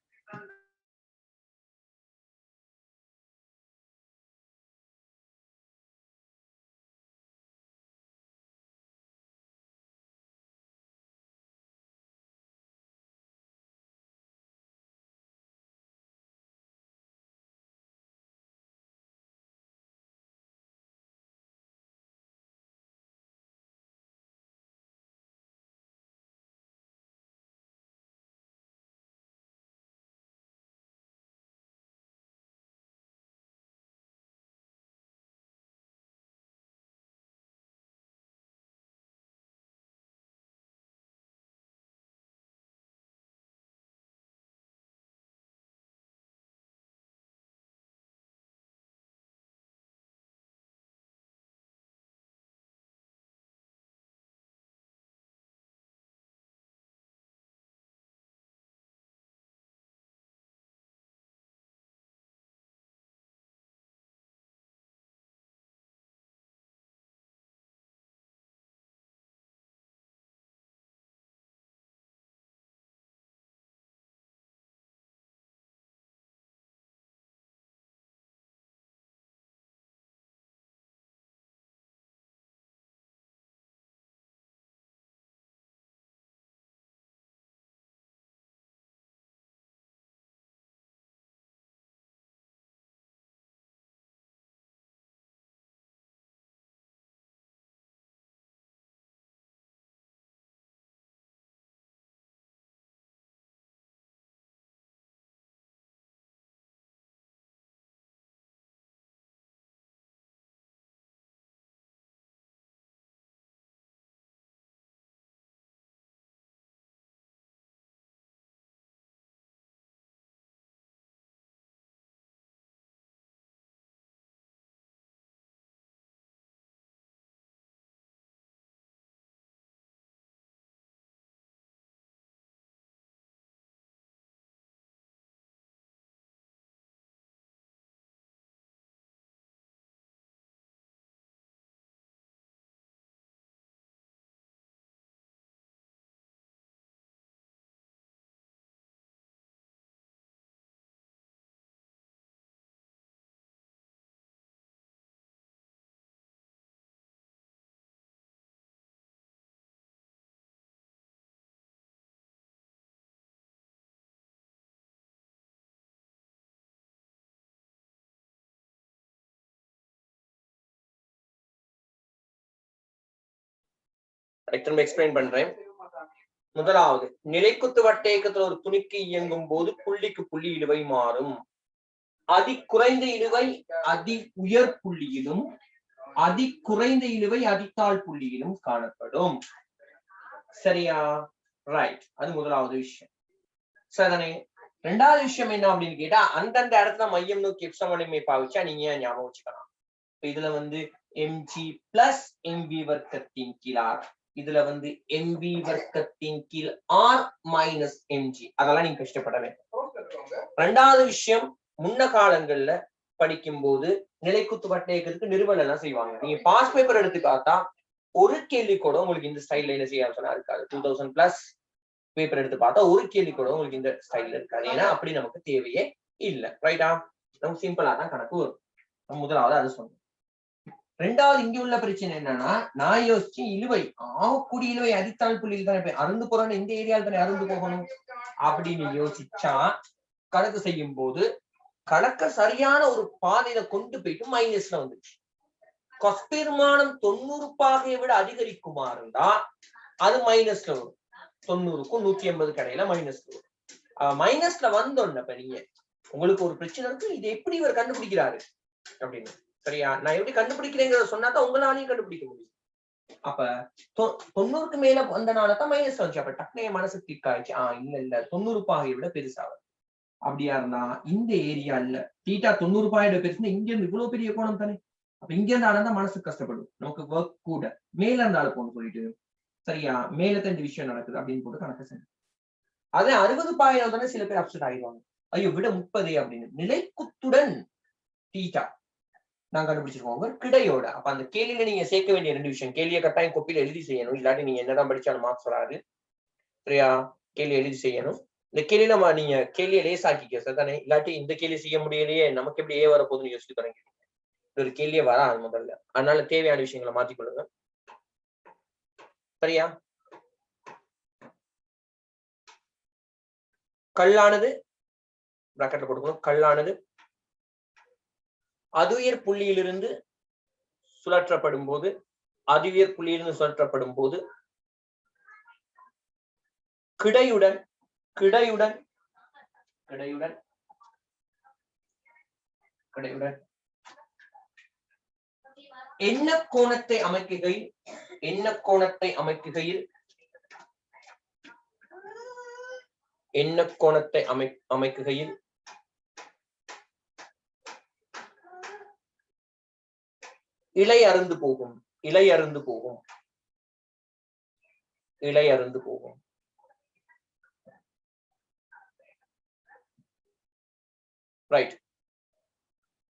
எக்ஸ்பிளைன் பண்றேன். முதலாவது, நிலைக்குத்து வட்ட இயக்கத்துல ஒரு துணிக்கு இயங்கும் போது புள்ளிக்கு புள்ளி இழுவை மாறும். அதி குறைந்த இழுவை அதி உயர் புள்ளியிலும், அதி குறைந்த இழுவை அதித்தாழ் புள்ளியிலும் காணப்படும். சரியா? ரைட். அது முதலாவது விஷயம். சரிதானே? ரெண்டாவது விஷயம் என்ன அப்படின்னு கேட்டா, அந்தந்த இடத்துல மையம் நோக்கி எப்சமனை பாவிச்சா நீங்க ஞாபகம் வச்சுக்கலாம். இதுல mg பிளஸ் mv வர்க்கத்தின் கீழ் r, இதுல mv வர்க்கத்தின் கீழ் r மைனஸ் mg. அதெல்லாம் நீங்க கஷ்டப்பட வேண்டும். ரெண்டாவது விஷயம், முன்ன காலங்கள்ல படிக்கும் போது நிலைக்குத்து வட்ட இயக்கத்துக்கு நிறுவனம் எல்லாம் செய்வாங்க. நீங்க பாஸ் பேப்பர் எடுத்து பார்த்தா ஒரு கேள்வி கூட உங்களுக்கு இந்த ஸ்டைல்ல என்ன செய்ய சொன்னா இருக்காது. 2000 பிளஸ் பேப்பர் எடுத்து பார்த்தா ஒரு கேள்வி கூட உங்களுக்கு இந்த ஸ்டைல்ல இருக்காது. ஏன்னா அப்படி நமக்கு தேவையே இல்லை. ரைட்டா? நமக்கு சிம்பிளா தான் கணக்கு வரும். முதலாவது அது சொன்னோம். ரெண்டாவது, இங்க உள்ள பிரச்சனை என்னன்னா, நான் யோசிச்சு இழுவை ஆகக்கூடிய இழுவை அடித்தாள் புள்ளியில் தானே அருந்து போறோம்னு இந்த ஏரியாவில் தானே அருந்து போகணும் அப்படின்னு யோசிச்சா கணக்கு செய்யும் போது கணக்க சரியான ஒரு பாதையில கொண்டு போயிட்டு மைனஸ்ல வந்துச்சு. கொஸ்பெருமானம் 90 பாகையை விட அதிகரிக்குமா இருந்தா அது மைனஸ்ல வரும். 90க்கும் 180 கடையில மைனஸ்ல வரும். மைனஸ்ல வந்தோன்னு இப்ப நீங்க உங்களுக்கு ஒரு பிரச்சனை இருக்கு, இது எப்படி இவர் கண்டுபிடிக்கிறாரு அப்படின்னு. சரியா? நான் எப்படி கண்டுபிடிக்கிறேங்கிறத சொன்னாதான் உங்களாலையும் கண்டுபிடிக்க முடியும். அப்ப 90க்கு மேல வந்தனாலதான் மைனஸ் வந்துச்சு. அப்ப டக்குனு மனசு கிளிக் ஆயிடுச்சு. இல்ல 90 பாகையை விட பெருசாக. அப்படியா இருந்தா இந்த ஏரியால தீட்டா 90 பாகையோட பெருசுன்னா இங்க இருந்து இவ்வளவு பெரிய கோணம் தானே. அப்ப இங்க இருந்தாலும் மனசு கஷ்டப்படும், நமக்கு ஒர்க் கூட மேல இருந்தாலும் போன்னு சொல்லிட்டு சரியா மேல தெரிஞ்ச விஷயம் நடக்குது அப்படின்னு போட்டு கணக்கு செய்யும். அதே 60 பாகையில தானே சில பேர் அப்செட் ஆயிடுவாங்க. ஐயோ விட 30 அப்படின்னு. நிலைக்குத்துடன் தீட்டா நான் கண்டுபிடிச்சிருக்கோங்க கிடையோட. அப்ப அந்த கேள்வியில நீங்க சேர்க்க வேண்டிய 2 விஷயம், கேள்வியை கட்டாயம் கோப்பில எழுதி செய்யணும். இல்லாட்டி நீங்க என்னதான் படிச்சாலும் மார்க்ஸ் வராது. சரியா? கேள்வி எழுதி செய்யணும். இந்த கேள்வியில நீங்க கேள்வியை லேசாக்கிக்க சரிதானே. இல்லாட்டி இந்த கேள்வி செய்ய முடியலையே நமக்கு எப்படி வர போகுதுன்னு யோசிச்சு தொடங்கி ஒரு கேள்வியே வராது முதல்ல. அதனால தேவையான விஷயங்களை மாத்திக்கொள்ளுங்க. சரியா? கல்லானது பிராக்கெட்ல போட்டுக்கணும். கல்லானது அதுயர் புள்ளியிலிருந்து சுழற்றப்படும் போது, அதுயர் புள்ளியிலிருந்து சுழற்றப்படும் போது கிடையுடன் கிடையுடன் கிடையுடன் கிடையுடன் என்ன கோணத்தை அமைக்குகையில் என்ன கோணத்தை அமைக்குகையில் என்ன கோணத்தை அமைக்குகையில் இலை அருந்து போகும். இலை அருந்து போகும். இலை அருந்து போகும். ரைட்.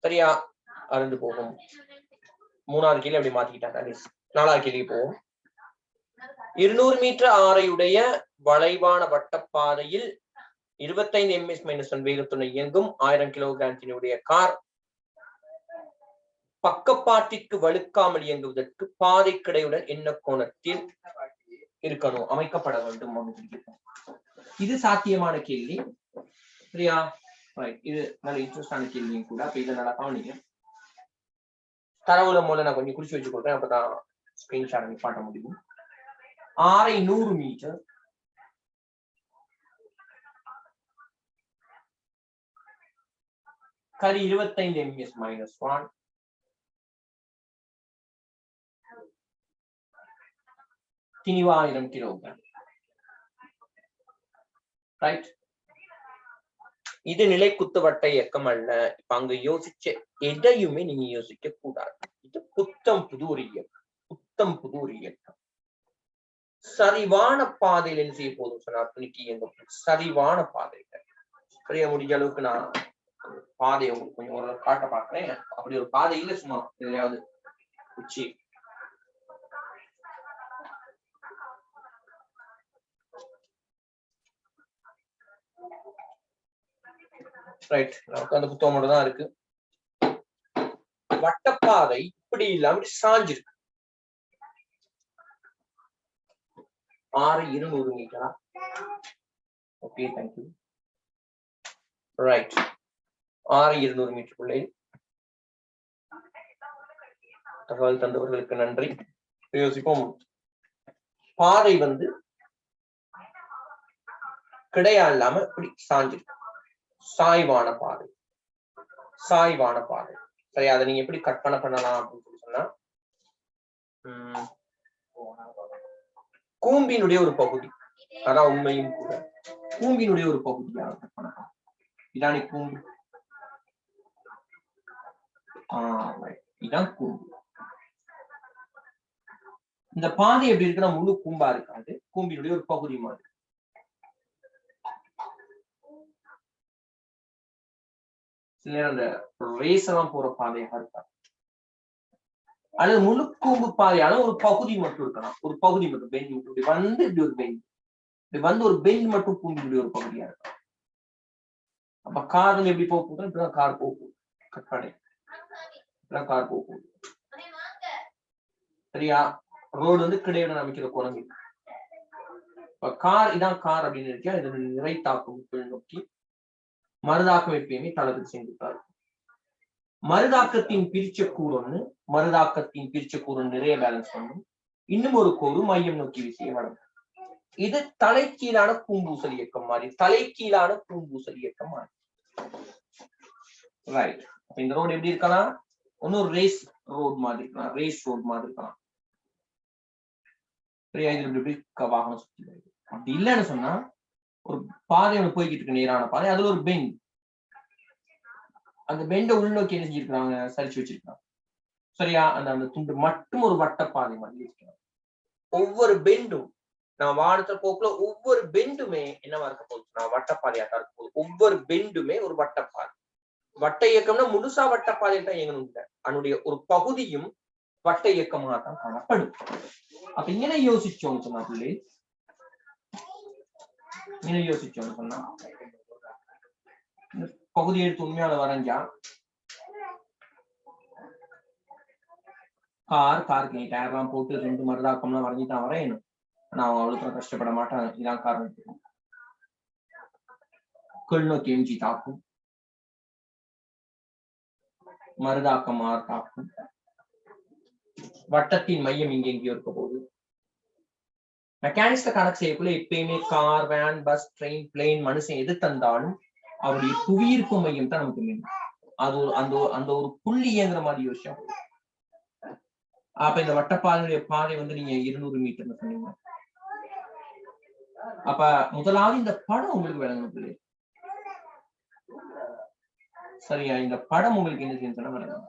சரியா? அருந்து போகும். 3வது கேள்வி அப்படி மாத்திக்கிட்டாங்க. 4வது கேள்வி போவோம். 200 மீட்டர் ஆரையுடைய வளைவான வட்டப்பாதையில் 25 ms-1 வேகத்துடன் இயங்கும் 1000 கிலோகிராம் கார் பக்கப்பாட்டிற்கு வலுக்காமல் இயங்குவதற்கு பாதை கிடையுடன் என்ன கோணத்தில் இருக்கணும் அமைக்கப்பட வேண்டும். இது சாத்தியமான கேள்வி. சரியா? இது நல்ல இன்ட்ரெஸ்டான கேள்வியும் கூட. அப்ப இதை நல்லா கவனிங்க. தரவுல மூலம் நான் கொஞ்சம் குறிச்சு வச்சு கொடுத்தேன். அப்பதான் ஸ்கிரீன்ஷாட் நிப்பாட்ட முடியும். 100 மீட்டர் கரி 25 ms-1 திணிவு 1000 கிலோகிராம். ரைட். இது நிலைக்குத்து வட்ட இயக்கம் அல்ல. இப்ப அங்க யோசிச்ச எதையுமே நீங்க யோசிக்க கூடாது. இது புத்தம் புது ஒரு இயக்கம். புத்தம் புது ஒரு இயக்கம். சரிவான பாதையில் என்ன செய்ய போதும் சொன்னா துணிக்கு இயங்கும். சரிவான பாதையில சரியா முடிஞ்ச அளவுக்கு நான் பாதையை உங்களுக்கு கொஞ்சம் ஒரு காட்ட பாக்குறேன். அப்படி ஒரு பாதை இல்ல, சும்மா எதையாவது உச்சி ரைட். நமக்கு அந்த புத்தகம் மட்டும் தான் இருக்கு. வட்டப்பாதை இப்படி இல்லாம சாஞ்சிருக்கு. 200 மீட்டரா? Okay, thank you. ரைட். 200 மீட்டருக்குள்ளே தகவல் தந்தவர்களுக்கு நன்றி. யோசிப்போம். பாதை வந்து கிடையா இல்லாம இப்படி சாஞ்சிருக்கு. சாய்வான பாதை, சாய்வான பாதை. சரி, அதை நீங்க எப்படி கற்பனை பண்ணலாம் அப்படின்னு சொல்லி சொன்னா, கூம்பினுடைய ஒரு பகுதி, அதான் உண்மையும் கூட, கூம்பினுடைய ஒரு பகுதியாக கற்பனை. இதானே கூம்பு. இதான் கூம்பு. இந்த பாதை எப்படி இருக்குன்னா முழு கூம்பா இருக்காது, கூம்பினுடைய ஒரு பகுதி மாதிரி. சில நேரம் அந்த ரேஸ் எல்லாம் போற பாதையாக இருக்காது, அல்லது முழு கூம்பு பாதையான ஒரு பகுதி மட்டும் இருக்கலாம். ஒரு பகுதி மட்டும் பெஞ்ச் மட்டும் இப்படி வந்து இப்படி ஒரு பெஞ்ச், இப்படி வந்து ஒரு பெஞ்ச் மட்டும் கூம்பினுடைய ஒரு பகுதியா இருக்கலாம். அப்ப கார் வந்து எப்படி போக போகுது, இப்படிதான் கார் போக போகுது. கற்பனை, இப்படிதான் கார் போக போகுது. சரியா? ரோடு வந்து கிடையுடன் அமைக்கிற குழந்தை. கார், இதான் கார் அப்படின்னு இருக்கா. இது நிறை தாக்கும் நோக்கி மருதாக்கம் எப்பயுமே தளத்துக்கு சென்றுட்டாரு. மருதாக்கத்தின் பிரிச்ச கூறு ஒண்ணு, மருதாக்கத்தின் பிரிச்ச கூறு நிறைய பேலன்ஸ் பண்ணும். இன்னும் ஒரு கூறு மையம் நோக்கி விசையை வழங்கும். இது தலைக்கீழான கூம்பூசல் இயக்கம் மாதிரி, தலைக்கீழான கூம்பூசல் இயக்கம் மாதிரி. ரைட். இந்த ரோடு எப்படி இருக்கலாம், ஒன்னும் ரேஸ் ரோடு மாதிரி இருக்கலாம், ரேஸ் ரோடு மாதிரி இருக்கலாம். சரியா? இது இப்படி வாகனம் சுத்தி வருது. அப்படி இல்லைன்னு சொன்னா, ஒரு பாதை ஒன்று போய்கிட்டு இருக்கு, நேரான பாதை, அதுல ஒரு பெண்ட், அந்த பெண்டை உள்நோக்கி என்ன செஞ்சிருக்காங்க, சரிச்சு வச்சிருக்காங்க. சரியா? அந்த துண்டு மட்டும் ஒரு வட்டப்பாதை மாதிரி இருக்கிறாங்க. ஒவ்வொரு பெண்டும் நான் வானத்துல போக்குல ஒவ்வொரு பெண்டுமே என்னவா இருக்க போகுது, நான் வட்டப்பாதையாக இருக்க போகுது. ஒவ்வொரு பெண்டுமே ஒரு வட்டப்பாதை. வட்ட இயக்கம்னா முழுசா வட்டப்பாதையில் தான் இயங்கணும் இல்லை, அதனுடைய ஒரு பகுதியும் வட்ட இயக்கமாக தான் காணப்படும். அப்ப இങ്ങനെ யோசிச்சோம்னு சொன்னா பிள்ளை, இങ്ങനെ யோசிச்சோம்னு சொன்னா, பகுதி எடுத்து உண்மையால வரைஞ்சா காருக்கு நீ டயர்லாம் போட்டு 2 மருதாக்கம்லாம் வரைஞ்சிதான் வரையணும். ஆனா அவங்க அவ்வளவு கஷ்டப்பட மாட்டாங்க. இதான் காரணம். கீழ்நோக்கி எஞ்சி தாக்கும், மருதாக்கம் தாக்கும். வட்டத்தின் மையம் இங்க எங்கேயோ இருக்க போகுது. மெக்கானிக்ஸ்ல கணக்கு செய்யக்குள்ள எப்பயுமே car, van, bus, train, plane, மனுஷன் எது தந்தாலும் அவருடைய புவியீர்ப்பு மையம் தான் நமக்கு வேணும். அது அந்த ஒரு புள்ளி இயங்குற மாதிரி யோசிச்சா. அப்ப இந்த வட்டப்பாதையுடைய பாதை வந்து நீங்க 200 மீட்டர்னு சொன்னீங்க. அப்ப முதலாவது இந்த படம் உங்களுக்கு விளங்கணும். சரியா? இந்த படம் உங்களுக்கு என்ன செய்யணும்,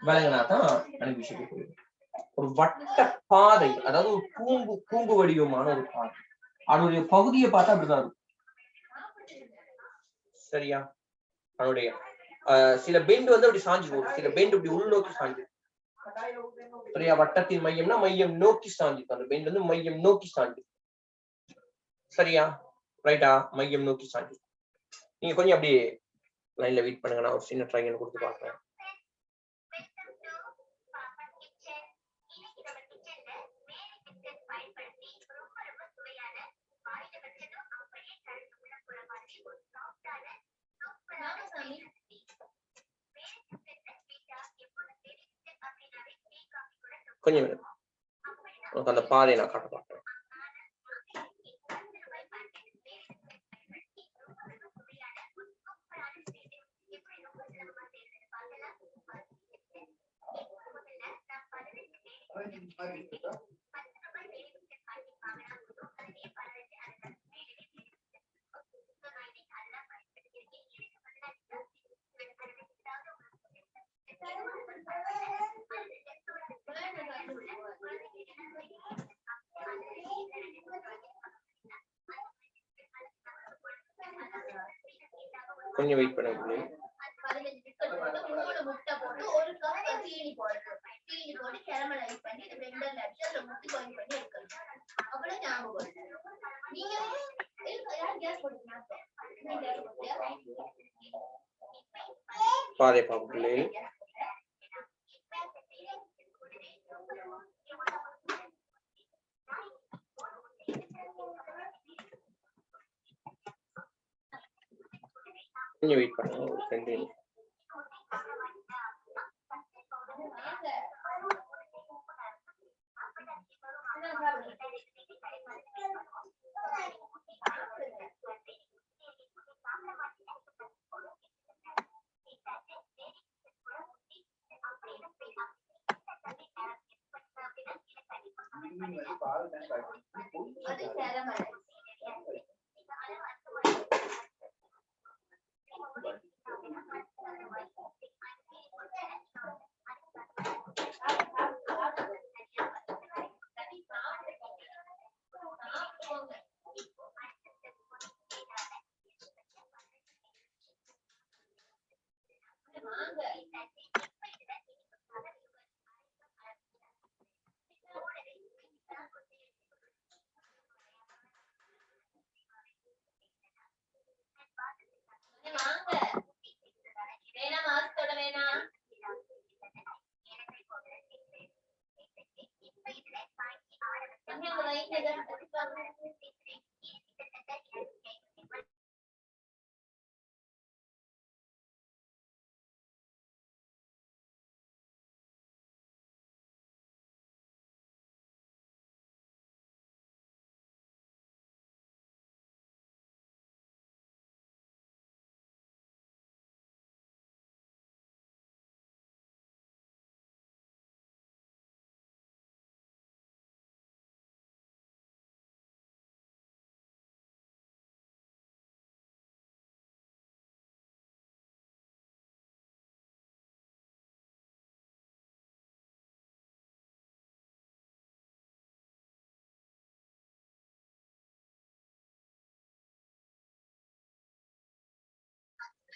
விளங்கினாதான் எனக்கு விஷயத்துக்கு போயிடும். ஒரு வட்ட பாதை, அதாவது ஒரு கூம்பு வடிவமான ஒரு பாதை, அதனுடைய பகுதியை பார்த்தா அப்படிதான் இருக்கும். சரியா? அதனுடைய சில பெண்டு வந்து அப்படி சாஞ்சு போகும், சில பெண்டு இப்படி உள்நோக்கி சாஞ்சு. சரியா? வட்டத்தின் மையம்னா மையம் நோக்கி சாஞ்சு, அந்த பெண்டு வந்து மையம் நோக்கி சாஞ்சு. சரியா? ரைட்டா? மையம் நோக்கி சாஞ்சு. நீங்க கொஞ்சம் அப்படியே லைன்ல வெயிட் பண்ணுங்க, நான் ஒரு சின்ன ட்ரையல் கொடுத்து பாக்குறேன். கொஞ்சம் உனக்கு அந்த பாதையை நான் காட்ட பார்க்கிறேன். கொஞ்சம் வெயிட் பண்ணுங்க. பாதை பாப்புலே கொஞ்சம் வெயிட் பண்ணுங்க, ஒரு 2 நிமிஷம்.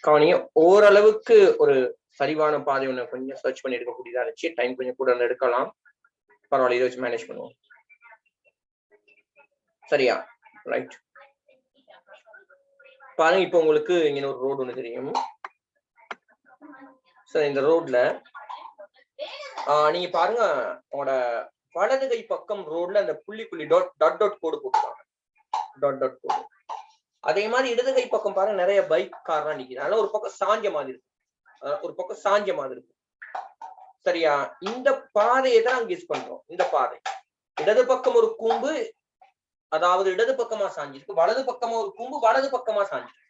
கவனிங்க, ஓரளவுக்கு ஒரு சரிவான பாதை ஒண்ணு கொஞ்சம் சர்ச் பண்ணி எடுக்கக்கூடியதா இருந்துச்சு. டைம் கொஞ்சம் கூட எடுக்கலாம், பரவாயில்ல, இதை வச்சு மேனேஜ் பண்ணுவோம். சரியா? ரைட். பாருங்க, இப்போ உங்களுக்கு இங்க ஒரு ரோடு ஒண்ணு தெரியும். சரி, இந்த ரோட்ல நீங்க பாருங்க, உங்களோட வலது கை பக்கம் ரோட்ல அந்த புள்ளி டாட் டாட் கோடு போட்டுருக்காங்க. டாட் டாட் கோடு. அதே மாதிரி இடது கை பக்கம் பாருங்க, நிறைய பைக் கார்லாம் நிக்குது. அதனால ஒரு பக்கம் சாஞ்ச மாதிரி இருக்கு, ஒரு பக்கம் சாஞ்ச மாதிரி இருக்கு. சரியா? இந்த பாதையை தான் நாங்க கெஸ் பண்றோம். இந்த பாதை இடது பக்கம் ஒரு கூம்பு, அதாவது இடது பக்கமா சாஞ்சிருக்கு. வலது பக்கமா ஒரு கூம்பு, வலது பக்கமா சாஞ்சிருக்கு.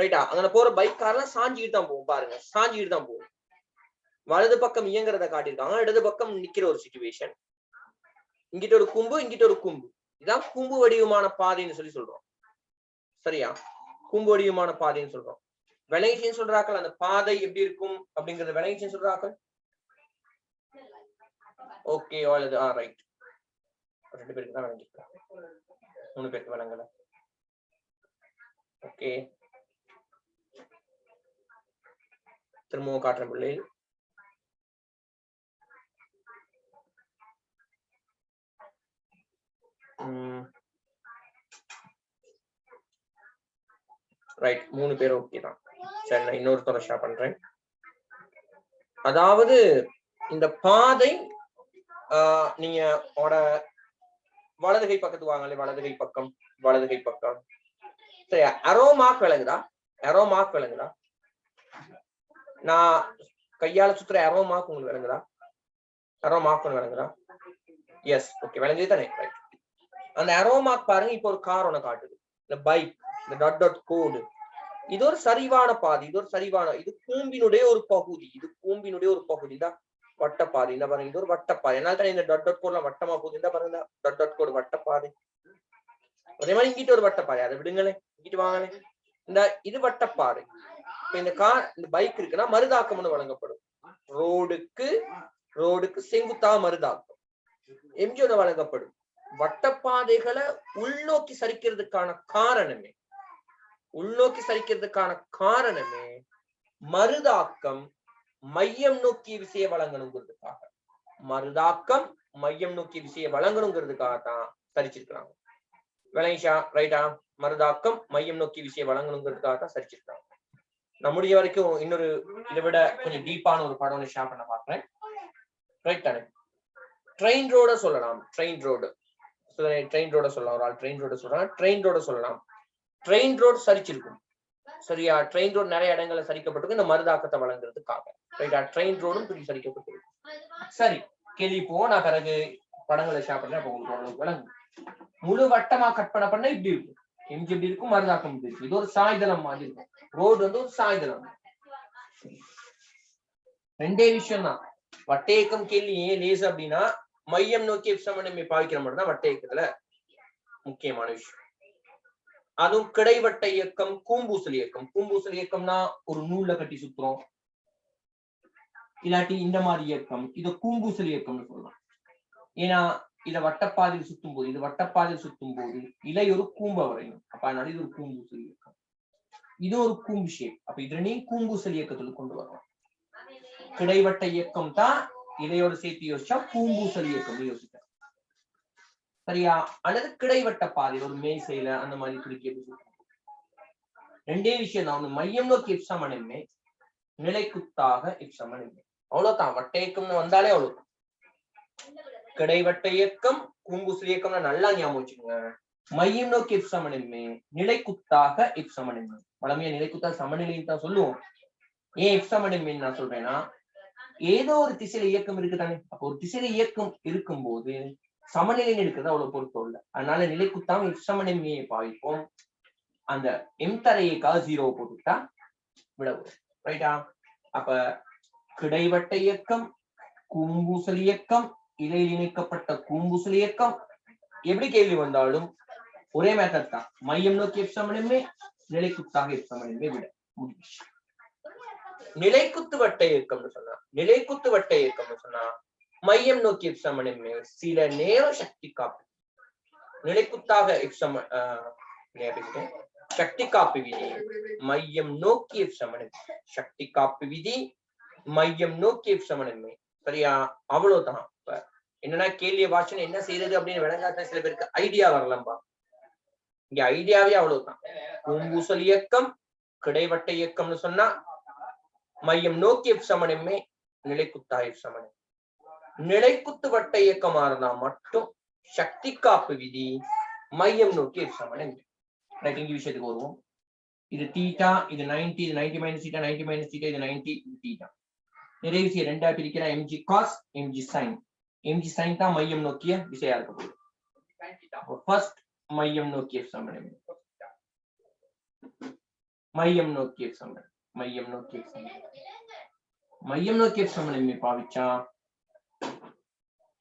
ரைட்டா? அங்க போற பைக் கார்லாம் சாஞ்சிக்கிட்டு தான் போகும். பாருங்க, சாஞ்சிக்கிட்டு தான் போகும். வலது பக்கம் இயங்குறத காட்டியிருக்காங்க, இடது பக்கம் நிக்கிற ஒரு சிச்சுவேஷன். இங்கிட்ட ஒரு கூம்பு, இங்கிட்ட ஒரு கூம்பு. இதான் கூம்பு வடிவமான பாதைன்னு சொல்லி சொல்றோம். சரியா? கூம்பு வடிவமான பாதைன்னு சொல்றோம். விளைச்சல் சொல்றாக்கள் அந்த பாதை எப்படி இருக்கும் அப்படிங்கறத விளைச்சல் சொல்றாக்கள். Okay, all right. 2 பேருக்கு தான் விளங்கிக்கலாம், 3 பேருக்கு விளங்கல. ஓகே, திரும்பவும் காட்டுற பிள்ளை. ரைட், 3 பேரும் ஓகே தான். சரி, நான் இன்னொருத்தர ஷேர் பண்றேன். அதாவது இந்த பாதை நீங்க வலது கை பக்கத்து வாங்கல, வலது கை பக்கம், வலது கை பக்கம். சரி, அரோ மார்க் விளங்குதா? அரோ மார்க் விளங்குதா? நான் கையால சுத்துற அரோ மார்க் உங்களுக்கு விளங்குதா? அரோ மார்க் விளங்குதா? எஸ், ஓகே, விளங்குது தானே? ரைட். அந்த அரோ மார்க் பாருங்க, இப்போ ஒரு கார் ஒண்ணு காட்டுது, இந்த பைக், இந்த டாட் டாட் கோடு. இது ஒரு சரிவான பாதை, இது ஒரு சரிவான, இது கூம்பினுடைய ஒரு பகுதி, இது கூம்பினுடைய ஒரு பகுதி தான் வட்டப்பாதை. இந்த பாருங்க, இது ஒரு வட்டப்பாதை. அதனால தான் இந்த டாட் டாட் கோட்லாம் வட்டமா போகுது. இந்த பாருங்க, டாட் டாட் கோடு வட்டப்பாதை. அதே மாதிரி இங்கிட்ட ஒரு வட்டப்பாதை, அதை விடுங்களேன், இங்கிட்டு வாங்களேன். இந்த இது வட்டப்பாதை. இப்ப இந்த கார், இந்த பைக் இருக்குன்னா மருதாக்கம்னு வழங்கப்படும். ரோடுக்கு செங்குத்தா மருதாக்கம் எம்ஜியோட வழங்கப்படும். வட்டப்பாதைகளை உள்நோக்கி சரிக்கிறதுக்கான காரணமே மருதாக்கம் மையம் நோக்கிய விசையை வழங்கணுங்கிறதுக்காக. மருதாக்கம் மையம் நோக்கிய விசையை வழங்கணுங்கிறதுக்காக தான் சரிச்சிருக்கிறாங்க. விளைஷா ரைட்டா? மருதாக்கம் மையம் நோக்கிய விசையை வழங்கணுங்கிறதுக்காக தான் சரிச்சிருக்காங்க. நான் முடிஞ்ச வரைக்கும் இன்னொரு இதை விட கொஞ்சம் டீப்பான ஒரு படம் ஷேர் பண்ண பாக்குறேன். ரைட் தானே? ட்ரெயின் ரோட சொல்லலாம். ட்ரெயின் ரோடு சொல்லலாம். ஒரு ஆள் ட்ரெயின் ரோட சொல்றாங்க, ட்ரெயின் ரோட சொல்லலாம். ட்ரெயின் ரோடு சரிச்சிருக்கும். சரியா? ட்ரெயின் ரோடு நிறைய இடங்கள்ல சரிக்கப்பட்டிருக்கு இந்த மருதாக்கத்தை வழங்குறதுக்காக. ரைட்டா? ட்ரெயின் ரோடும் இப்படி சரிக்கப்பட்டிருக்கு. சரி, கேள்வி போ, நான் பிறகு படங்களை ஷேர் பண்றேன், அப்ப உங்களுக்கு விளங்கும். முழு வட்டமா கற்பனை பண்ண இப்படி இருக்கும். எம்ஜி எப்படி இருக்கும், மருதாக்கம் இப்படி இருக்கும். இது ஒரு சாய்தளம் மாதிரி இருக்கும். ரோடு வந்து ஒரு சாய்தளம். ரெண்டே விஷயம் தான். வட்டேக்கம் கேள்வி ஏன் லேசு அப்படின்னா, மையம் நோக்கி F சமன் MA பாவிக்கிற மட்டும் தான் வட்ட இயக்கத்துல முக்கியமான விஷயம். அதுவும் கிடைவட்ட இயக்கம், கூம்பூசல் இயக்கம். கூம்பூசல் இயக்கம்னா ஒரு நூல்ல கட்டி சுத்துறோம், இல்லாட்டி இந்த மாதிரி இயக்கம், இத கூம்பூசல் இயக்கம்னு சொல்லலாம். ஏன்னா இத வட்டப்பாதையில் சுத்தும் போது, இது வட்டப்பாதையில் சுத்தும் போது இலை ஒரு கூம்ப வரையும். அப்ப அதனால இது ஒரு கூம்பூசல் இயக்கம். இது ஒரு கூம்பு ஷேப். அப்ப இதனையும் கூம்பூசல் இயக்கத்துல கொண்டு வரலாம். கிடைவட்ட இயக்கம் தான் இலையோடு சேர்த்து யோசிச்சா கூம்பூசல் இயக்கம் யோசிக்க சரியா. அல்லது கிடைவட்ட பாதை ஒரு மேசையில அந்த மாதிரி குறிக்கிறது. ரெண்டே விஷயம் தான். ஒண்ணு மையம் நோக்கி F சமன் MA, நிலைக்குத்தாக F சமன் MA. அவ்வளவுதான். வட்ட இயக்கம்னு வந்தாலே அவ்வளவுதான். கிடைவட்ட இயக்கம், கூம்பூசல் இயக்கம்னா நல்லா ஞாபகம் வச்சுக்கோங்க. மையம் நோக்கி F சமன் MA, நிலைக்குத்தாக F சமன் MA. வளமையா நிலைக்குத்தாக சமநிலைன்னு தான் சொல்லுவோம். ஏன் F சமன் MA நான் சொல்றேன்னா, ஏதோ ஒரு திசையில இயக்கம் இருக்குதானே. அப்ப ஒரு திசையில இயக்கம் இருக்கும் போது சமநிலை எடுக்கிறது அவ்வளவு பொருத்தம் இல்லை. அதனால நிலைக்குத்தாம F சமன் MA பாவிப்போம். அந்த M தரையைக்காக 0 போட்டுக்கிட்டா விடவும். ரைட்டா. அப்ப கிடைவட்ட இயக்கம், கூம்பூசல் இயக்கம், இலையில் இணைக்கப்பட்ட கூம்பூசல் இயக்கம், எப்படி கேள்வி வந்தாலும் ஒரே மெத்தட் தான். மையம் நோக்கி F சமன் MA, நிலைக்குத்தாக F சமன் MA விட முடியும். நிலைக்குத்து வட்ட இயக்கம்னு சொன்னா, நிலைக்குத்து வட்ட இயக்கம்னு சொன்னா மையம் நோக்கி F சமன் MA சில நேரம் சக்தி காப்பு. நிலைக்குத்தாக F சமன் சக்தி காப்பு விதி, மையம் நோக்கி F சமன் MA. சக்தி காப்பு விதி, மையம் நோக்கி F சமன் MA. சரியா. அவ்வளவுதான். என்னன்னா கேள்விய வாசனை என்ன செய்யறது அப்படின்னு விளங்காத சில பேருக்கு ஐடியா வரலம்பா. இங்க ஐடியாவே அவ்வளவுதான். கூம்பூசல் இயக்கம், கிடைவட்ட இயக்கம்னு சொன்னா மையம் நோக்கி F சமன் MA, நிலைக்குத்தா F சமன். நிலைக்குத்து வட்ட இயக்கமா இருந்தா மட்டும் சக்தி காப்பு விதி, மையம் நோக்கி F சமன் MA. இங்க விஷயத்துக்கு வருவோம். இது தீட்டா, இது 90, இது 90 மைனஸ் தீட்டா, 90 மைனஸ் தீட்டா, இது 90, இது தீட்டா. நிறைய விஷயம் ரெண்டா பிரிக்கிற mg cos, mg sin. mg sin தான் மையம் நோக்கிய விசையா இருக்க போகுது. ஃபர்ஸ்ட் மையம் நோக்கி F சமன் MA, மையம் நோக்கி F சமன், மையம் நோக்கி F சமன், மையம் நோக்கி F சமன் MA பாவிச்சா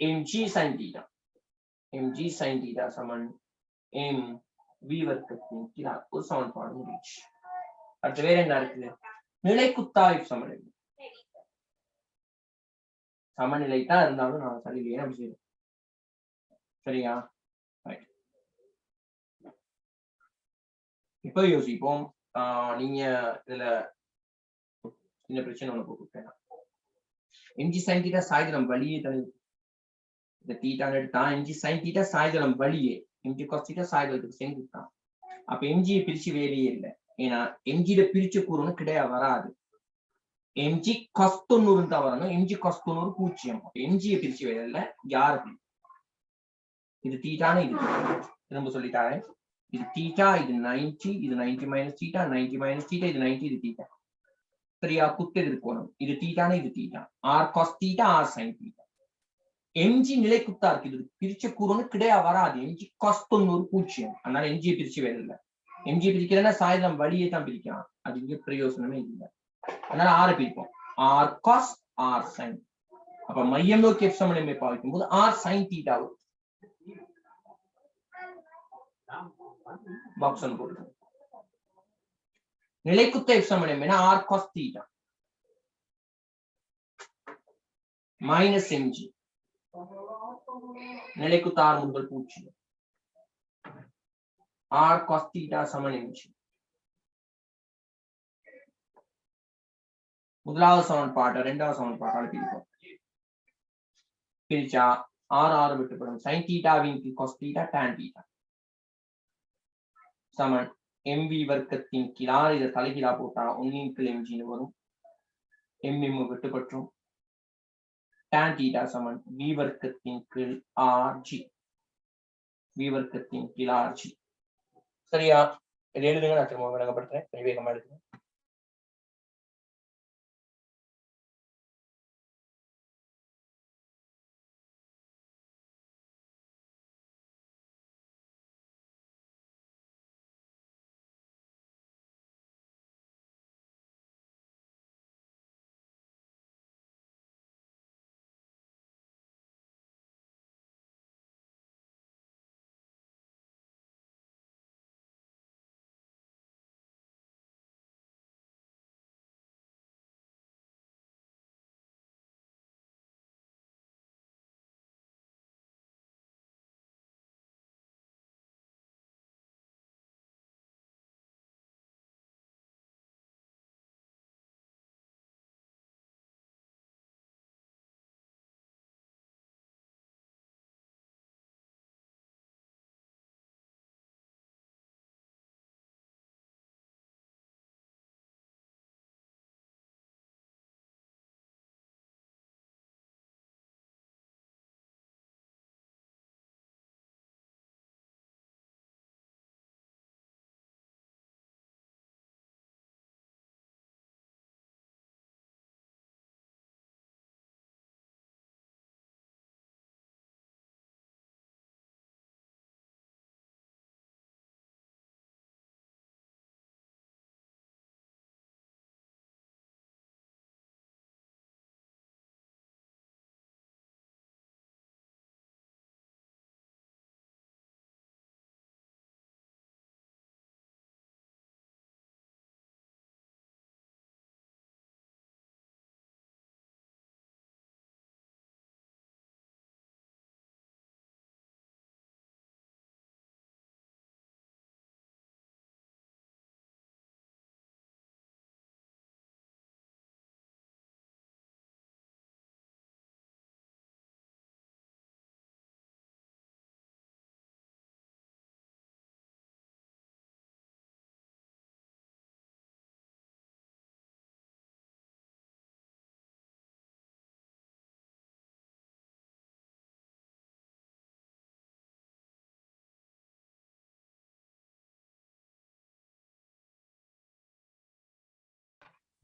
mg sin theta, mg sin theta சமன் m v வர்க்கத்தின் கீழ் ஒரு சமன்பாடு முடிச்சு. அடுத்து வேற என்ன இருக்குது? நிலைக்குத்தா F சமன் MA. சமநிலை தான் இருந்தாலும் நான் சரியில்லையே அப்படி செய்யறேன். சரியா. இப்ப யோசிப்போம். நீங்க இதுல இந்த பிரச்சனை ஒண்ணு போட்டுட்டேன். mg sin theta சாய்தளம் வழியே தனி இந்த தீட்டான்னு எடுத்தா mg sin theta சாய்தளம் வழியே, mg cos theta சாய்தளத்துக்கு செங்குத்தான். அப்ப mg பிரிச்சு வேலையே இல்லை. ஏன்னா mg பிரிச்சு கூறணும் கிடையா வராது. mg cos 90 தான் வரணும். mg cos 90 0. அப்ப mg பிரிச்சு வேலை இல்லை. யாரு இது தீட்டான்னு இது திரும்ப சொல்லிட்டாரு. இது தீட்டா, இது 90, இது 90 மைனஸ் தீட்டா, 90 மைனஸ் தீட்டா, இது 90, இது தீட்டா. சரியா. குத்து எதிர்க்கோணம். இது தீட்டான்னு இது theta. r cos theta, r sin theta. mg நிலைக்குத்தா இருக்கு. இது பிரிச்ச கூறணும் கிடையா வராது. mg cos 90 0. அதனால mg பிரிச்சு வேலை இல்லை. mg பிரிக்கிறதுனா சாய்தளம் வழியே தான் பிரிக்கலாம். அது இங்க பிரயோசனமே இல்லை. அதனால r பிரிப்போம். r cos, r sin. அப்ப மையம் நோக்கி F சமன் MA பாவிக்கும் போது r sin தீட்டா வரும். பாக்ஸ் ஒன் போடுங்க. நிலைக்குத்த F சமன் MA r cos theta minus mg, நிலைக்குத்த r முதல் 0, r cos theta சமன் mg. முதலாவது சமன்பாடு இரண்டாவது சமன்பாட்டால் பிரிப்போம். பிரிச்சா r விட்டுப்படும். sin theta win cos theta tan theta சமன் mv வர்க்கத்தின் கீழ் r இத தலைகீழா போட்டா 1 × mg வரும். mm விட்டுப்பற்றும். tan theta சமன் v வர்க்கத்தின் கீழ் rg, v வர்க்கத்தின் கீழ் rg. சரியா. இது எழுதுங்க, நான் திரும்ப விளங்கப்படுத்துறேன். வேகமா எழுதுங்க.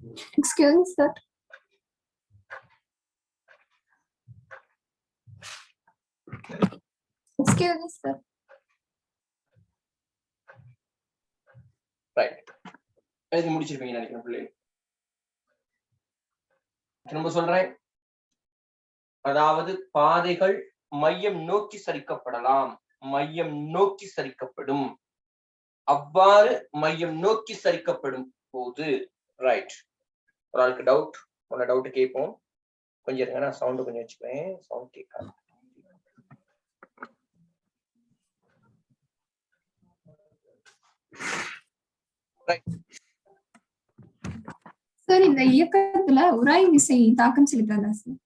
Excuse me, sir. Excuse me, sir. Right, எழுதி முடிச்சிருப்பீங்க நினைக்கிறேன் பிள்ளைகள். திரும்ப சொல்றேன், அதாவது பாதைகள் மையம் நோக்கி சரிக்கப்படலாம், மையம் நோக்கி சரிக்கப்படும். அவ்வாறு மையம் நோக்கி சரிக்கப்படும் போது ரைட். ஒரு ஆளுக்கு டவுட், உன்ன டவுட் கேட்போம். கொஞ்சம் இருங்க, நான் சவுண்ட் கொஞ்சம் வச்சுக்கிறேன், சவுண்ட் கேட்காது. சார், இந்த இயக்கத்துல உராய்வு விசை தாக்கம் செலுத்தாதா சார்?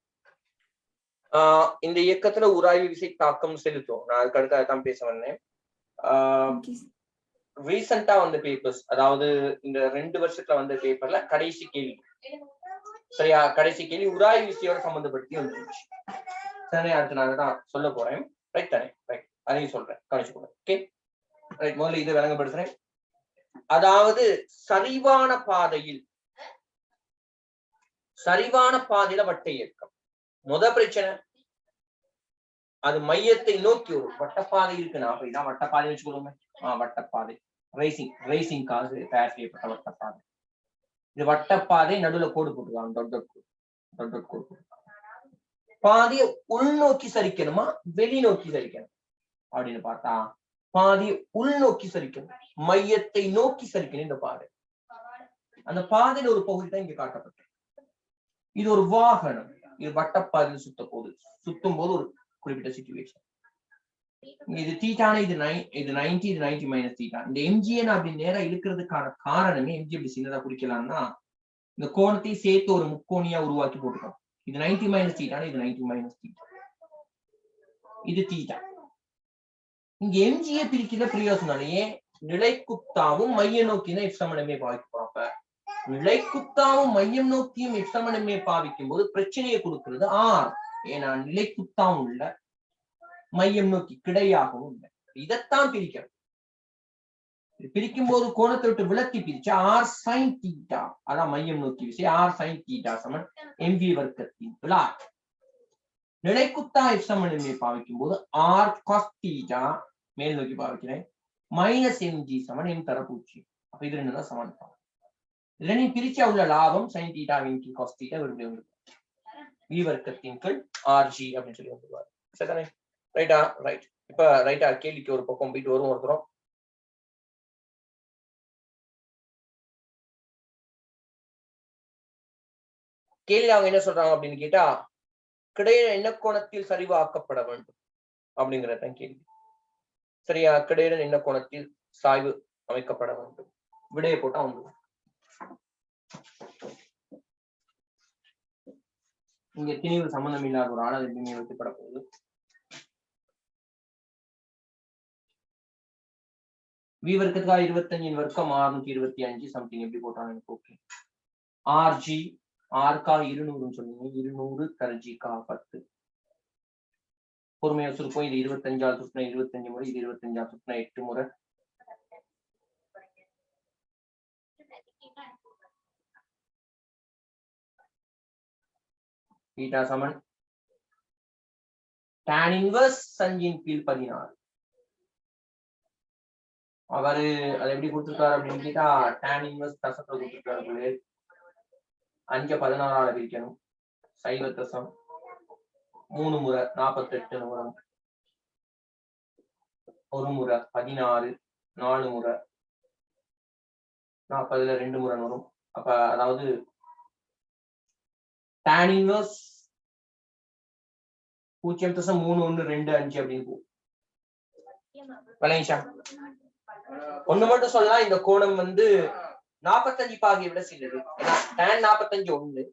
இந்த இயக்கத்துல உராய்வு விசை தாக்கம் செலுத்தும். நான் அதுக்கு அடுத்து அதான் பேச வந்தேன். ரீசெண்டா வந்த பேப்பர்ஸ், அதாவது இந்த 2 வருஷத்துல வந்த பேப்பர்ல கடைசி கேள்வி, சரியா, கடைசி கேள்வி உராய்வு விசையோட சம்பந்தப்படுத்தி வந்துருச்சு. சரி, அடுத்து நான் தான் சொல்ல போறேன். ரைட் தானே? ரைட், அதையும் சொல்றேன், கவனிச்சுக்கோங்க. Okay right. முதல்ல இதை விளங்கப்படுத்துறேன். அதாவது சரிவான பாதையில வட்ட இயக்கம். முத பிரச்சனை, அது மையத்தை நோக்கி ஒரு வட்டப்பாதை இருக்குன்னா, அப்ப இதான் வட்டப்பாதை வச்சுக்கொள்ளுமே. வட்டப்பாதை, ரேசிங்காக தயார் செய்யப்பட்ட வட்டப்பாதை. இது வட்டப்பாதை, நடுவுல கோடு போட்டுருக்காங்க, தொட்ட கோடு. பாதையை உள்நோக்கி சரிக்கணுமா வெளிநோக்கி சரிக்கணும் அப்படின்னு பார்த்தா, பாதையை உள்நோக்கி சரிக்கணும், மையத்தை நோக்கி சரிக்கணும். இந்த பாதை, அந்த பாதையில ஒரு பகுதி தான் இங்க காட்டப்பட்டு. இது ஒரு வாகனம், இது வட்டப்பாதையில் சுத்தும் போது ஒரு குறிப்பிட்ட சிச்சுவேஷன். இது தீட்டான, இது 90, இது 90 மைனஸ் தீட்டா. இந்த எம்ஜிஎன் அப்படி நேரம் இருக்கிறதுக்கான காரணமே, எம்ஜி அப்படி சின்னதா குறிக்கலாம்னா, இந்த கோணத்தை சேர்த்து ஒரு முக்கோணியா உருவாக்கி போட்டுக்கணும். இது 90 மைனஸ் தீட்டான, இது 90 மைனஸ் தீட்டா, இது தீட்டா. இங்க எம்ஜியை பிரிக்கிற பிரயோசனாலேயே நிலைக்குத்தாவும் மைய நோக்கின எஃப்சமனமே பாவிக்கிறோம். அப்ப நிலைக்குத்தாவும் மையம் நோக்கியும் எஃப்சமனமே பாவிக்கும் போது பிரச்சனையை கொடுக்கிறது ஆர். ஏன்னா நிலைக்குத்தாவும் உள்ள, மையம் நோக்கி கிடையாகவும் இல்லை. இதைத்தான் பிரிக்கணும். பிரிக்கும் போது கோணத்தை விட்டு விலக்கி பிரிச்சா ஆர் சைன் தீட்டா, அதான் மையம் நோக்கி விசை. ஆர் சைன் தீட்டா சமன் எம்வி வர்க்கத்தின் பிளாட். நிலைக்குத்தா எஃப் சமன் எம்ஏ பாவிக்கும் போது ஆர் காஸ் தீட்டா மேல் நோக்கி பாவிக்கிறேன், மைனஸ் எம்ஜி சமன் எம் தரப்பூச்சி. அப்ப இது ரெண்டு தான் சமன். இதுல நீ பிரிச்சா உள்ள லாபம் சைன் தீட்டா எம்டி காஸ் தீட்டா வி வர்க்கத்தின் கீழ் ஆர்ஜி அப்படின்னு சொல்லி வந்துருவாரு. சரிதானே? ரைட்டா? ரைட். இப்ப ரைட்டா, கேள்விக்கு ஒரு பக்கம் போயிட்டு வரும் ஒருத்தரும். கேள்வி அவங்க என்ன சொல்றாங்க அப்படின்னு கேட்டா, கிடையிற என்ன கோணத்தில் சரிவு ஆக்கப்பட வேண்டும் அப்படிங்கறதான் கேள்வி. சரியா? கிடையிற என்ன கோணத்தில் சாய்வு அமைக்கப்பட வேண்டும். விடையை போட்டா வந்து இங்க திணிவு சம்பந்தம் இல்லாத ஒரு ஆள் எதுவுமே வைக்கப்பட போகுது. வி வர்க்கத்துக்காக 25 வர்க்கம் 625 சம்திங் எப்படி போட்டாங்க. ஓகே, ஆர்ஜி ஆர்கா 200 சொன்னீங்க, 200 கரஜிக்கா 10. பொறுமையா சுருப்போம். இது 25 சுற்றின 25 முறை, இது 25 சுற்றின 8 முறை. தீட்டா சமன் tan இன்வர்ஸ் சங்கின் கீழ் 16. அவரு அதை எப்படி கொடுத்துருக்காரு அப்படின்னு கேட்டா, tan இன்வர்ஸ் தசத்தை கொடுத்துருக்காரு. 5 16 பிரிக்கணும். சைவ தசம் 3 முறை 48 நிமிடம், ஒரு முறை 16, 4 முறை 40ல 2 முறை வரும். அப்ப அதாவது tan இன்வர்ஸ் 0.3125 அப்படின்னு போகும். ஒண்ணு மட்டும் சொல்லலாம், இந்த கோணம் வந்து 45 பாகையை விட சின்னது. tan 45 1,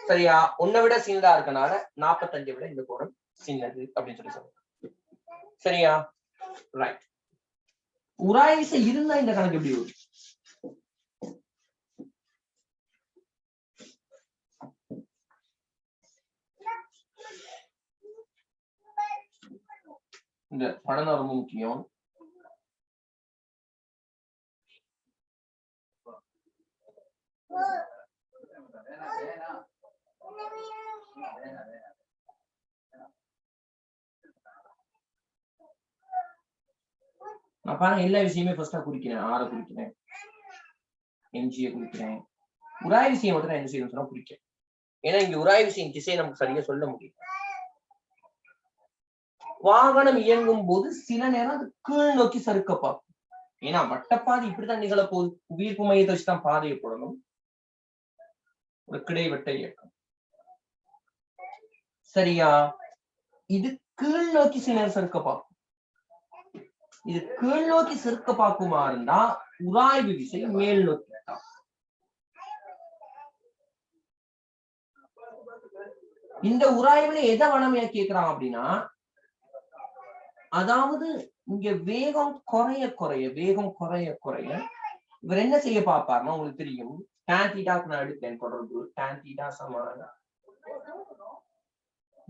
சரியா? 1 விட சின்னதா இருக்கனால 45 விட இந்த கோணம் சின்னது அப்படின்னு சொல்லி சொல்லுங்க. சரியா? ரைட். உராய்வு இருந்தா இந்த கணக்கு எப்படி வரும்? இந்த படம் தான் ரொம்ப முக்கியம். அப்ப எல்லா விஷயமே ஃபர்ஸ்டா குறிக்கிறேன். ஆரை குறிக்கிறேன், எம்ஜியை குறிக்கிறேன். உராய் விசையை மட்டும் நான் என்ன செய்யணும் சொன்னா குறிக்கிறேன். ஏன்னா இங்க உராய் விசையின் திசையை நமக்கு சரியா சொல்ல முடியும். வாகனம் இயங்கும் போது சில நேரம் அது கீழ் நோக்கி சறுக்க பார்க்கும். ஏன்னா வட்டப்பாதை இப்படித்தான் நிகழப்போகுது. புவியீர்ப்பு மையத்தை வச்சுதான் பாதையை போடணும். ஒரு கிடைவட்ட இயக்கம் சரியா. இது கீழ் நோக்கி சில நேரம் சறுக்க பார்க்கும். இது கீழ் நோக்கி சறுக்க பார்க்குமா இருந்தா உராய்வு விசை மேல் நோக்கி. இந்த உராய்வுல எதை வனமையா கேக்குறான் அப்படின்னா, அதாவது இங்க வேகம் குறைய குறைய இவர் என்ன செய்ய பார்ப்பாருன்னா உங்களுக்கு தெரியும். tan θ நான் எடுத்தேன் தொடர்பு. tan θ சமமான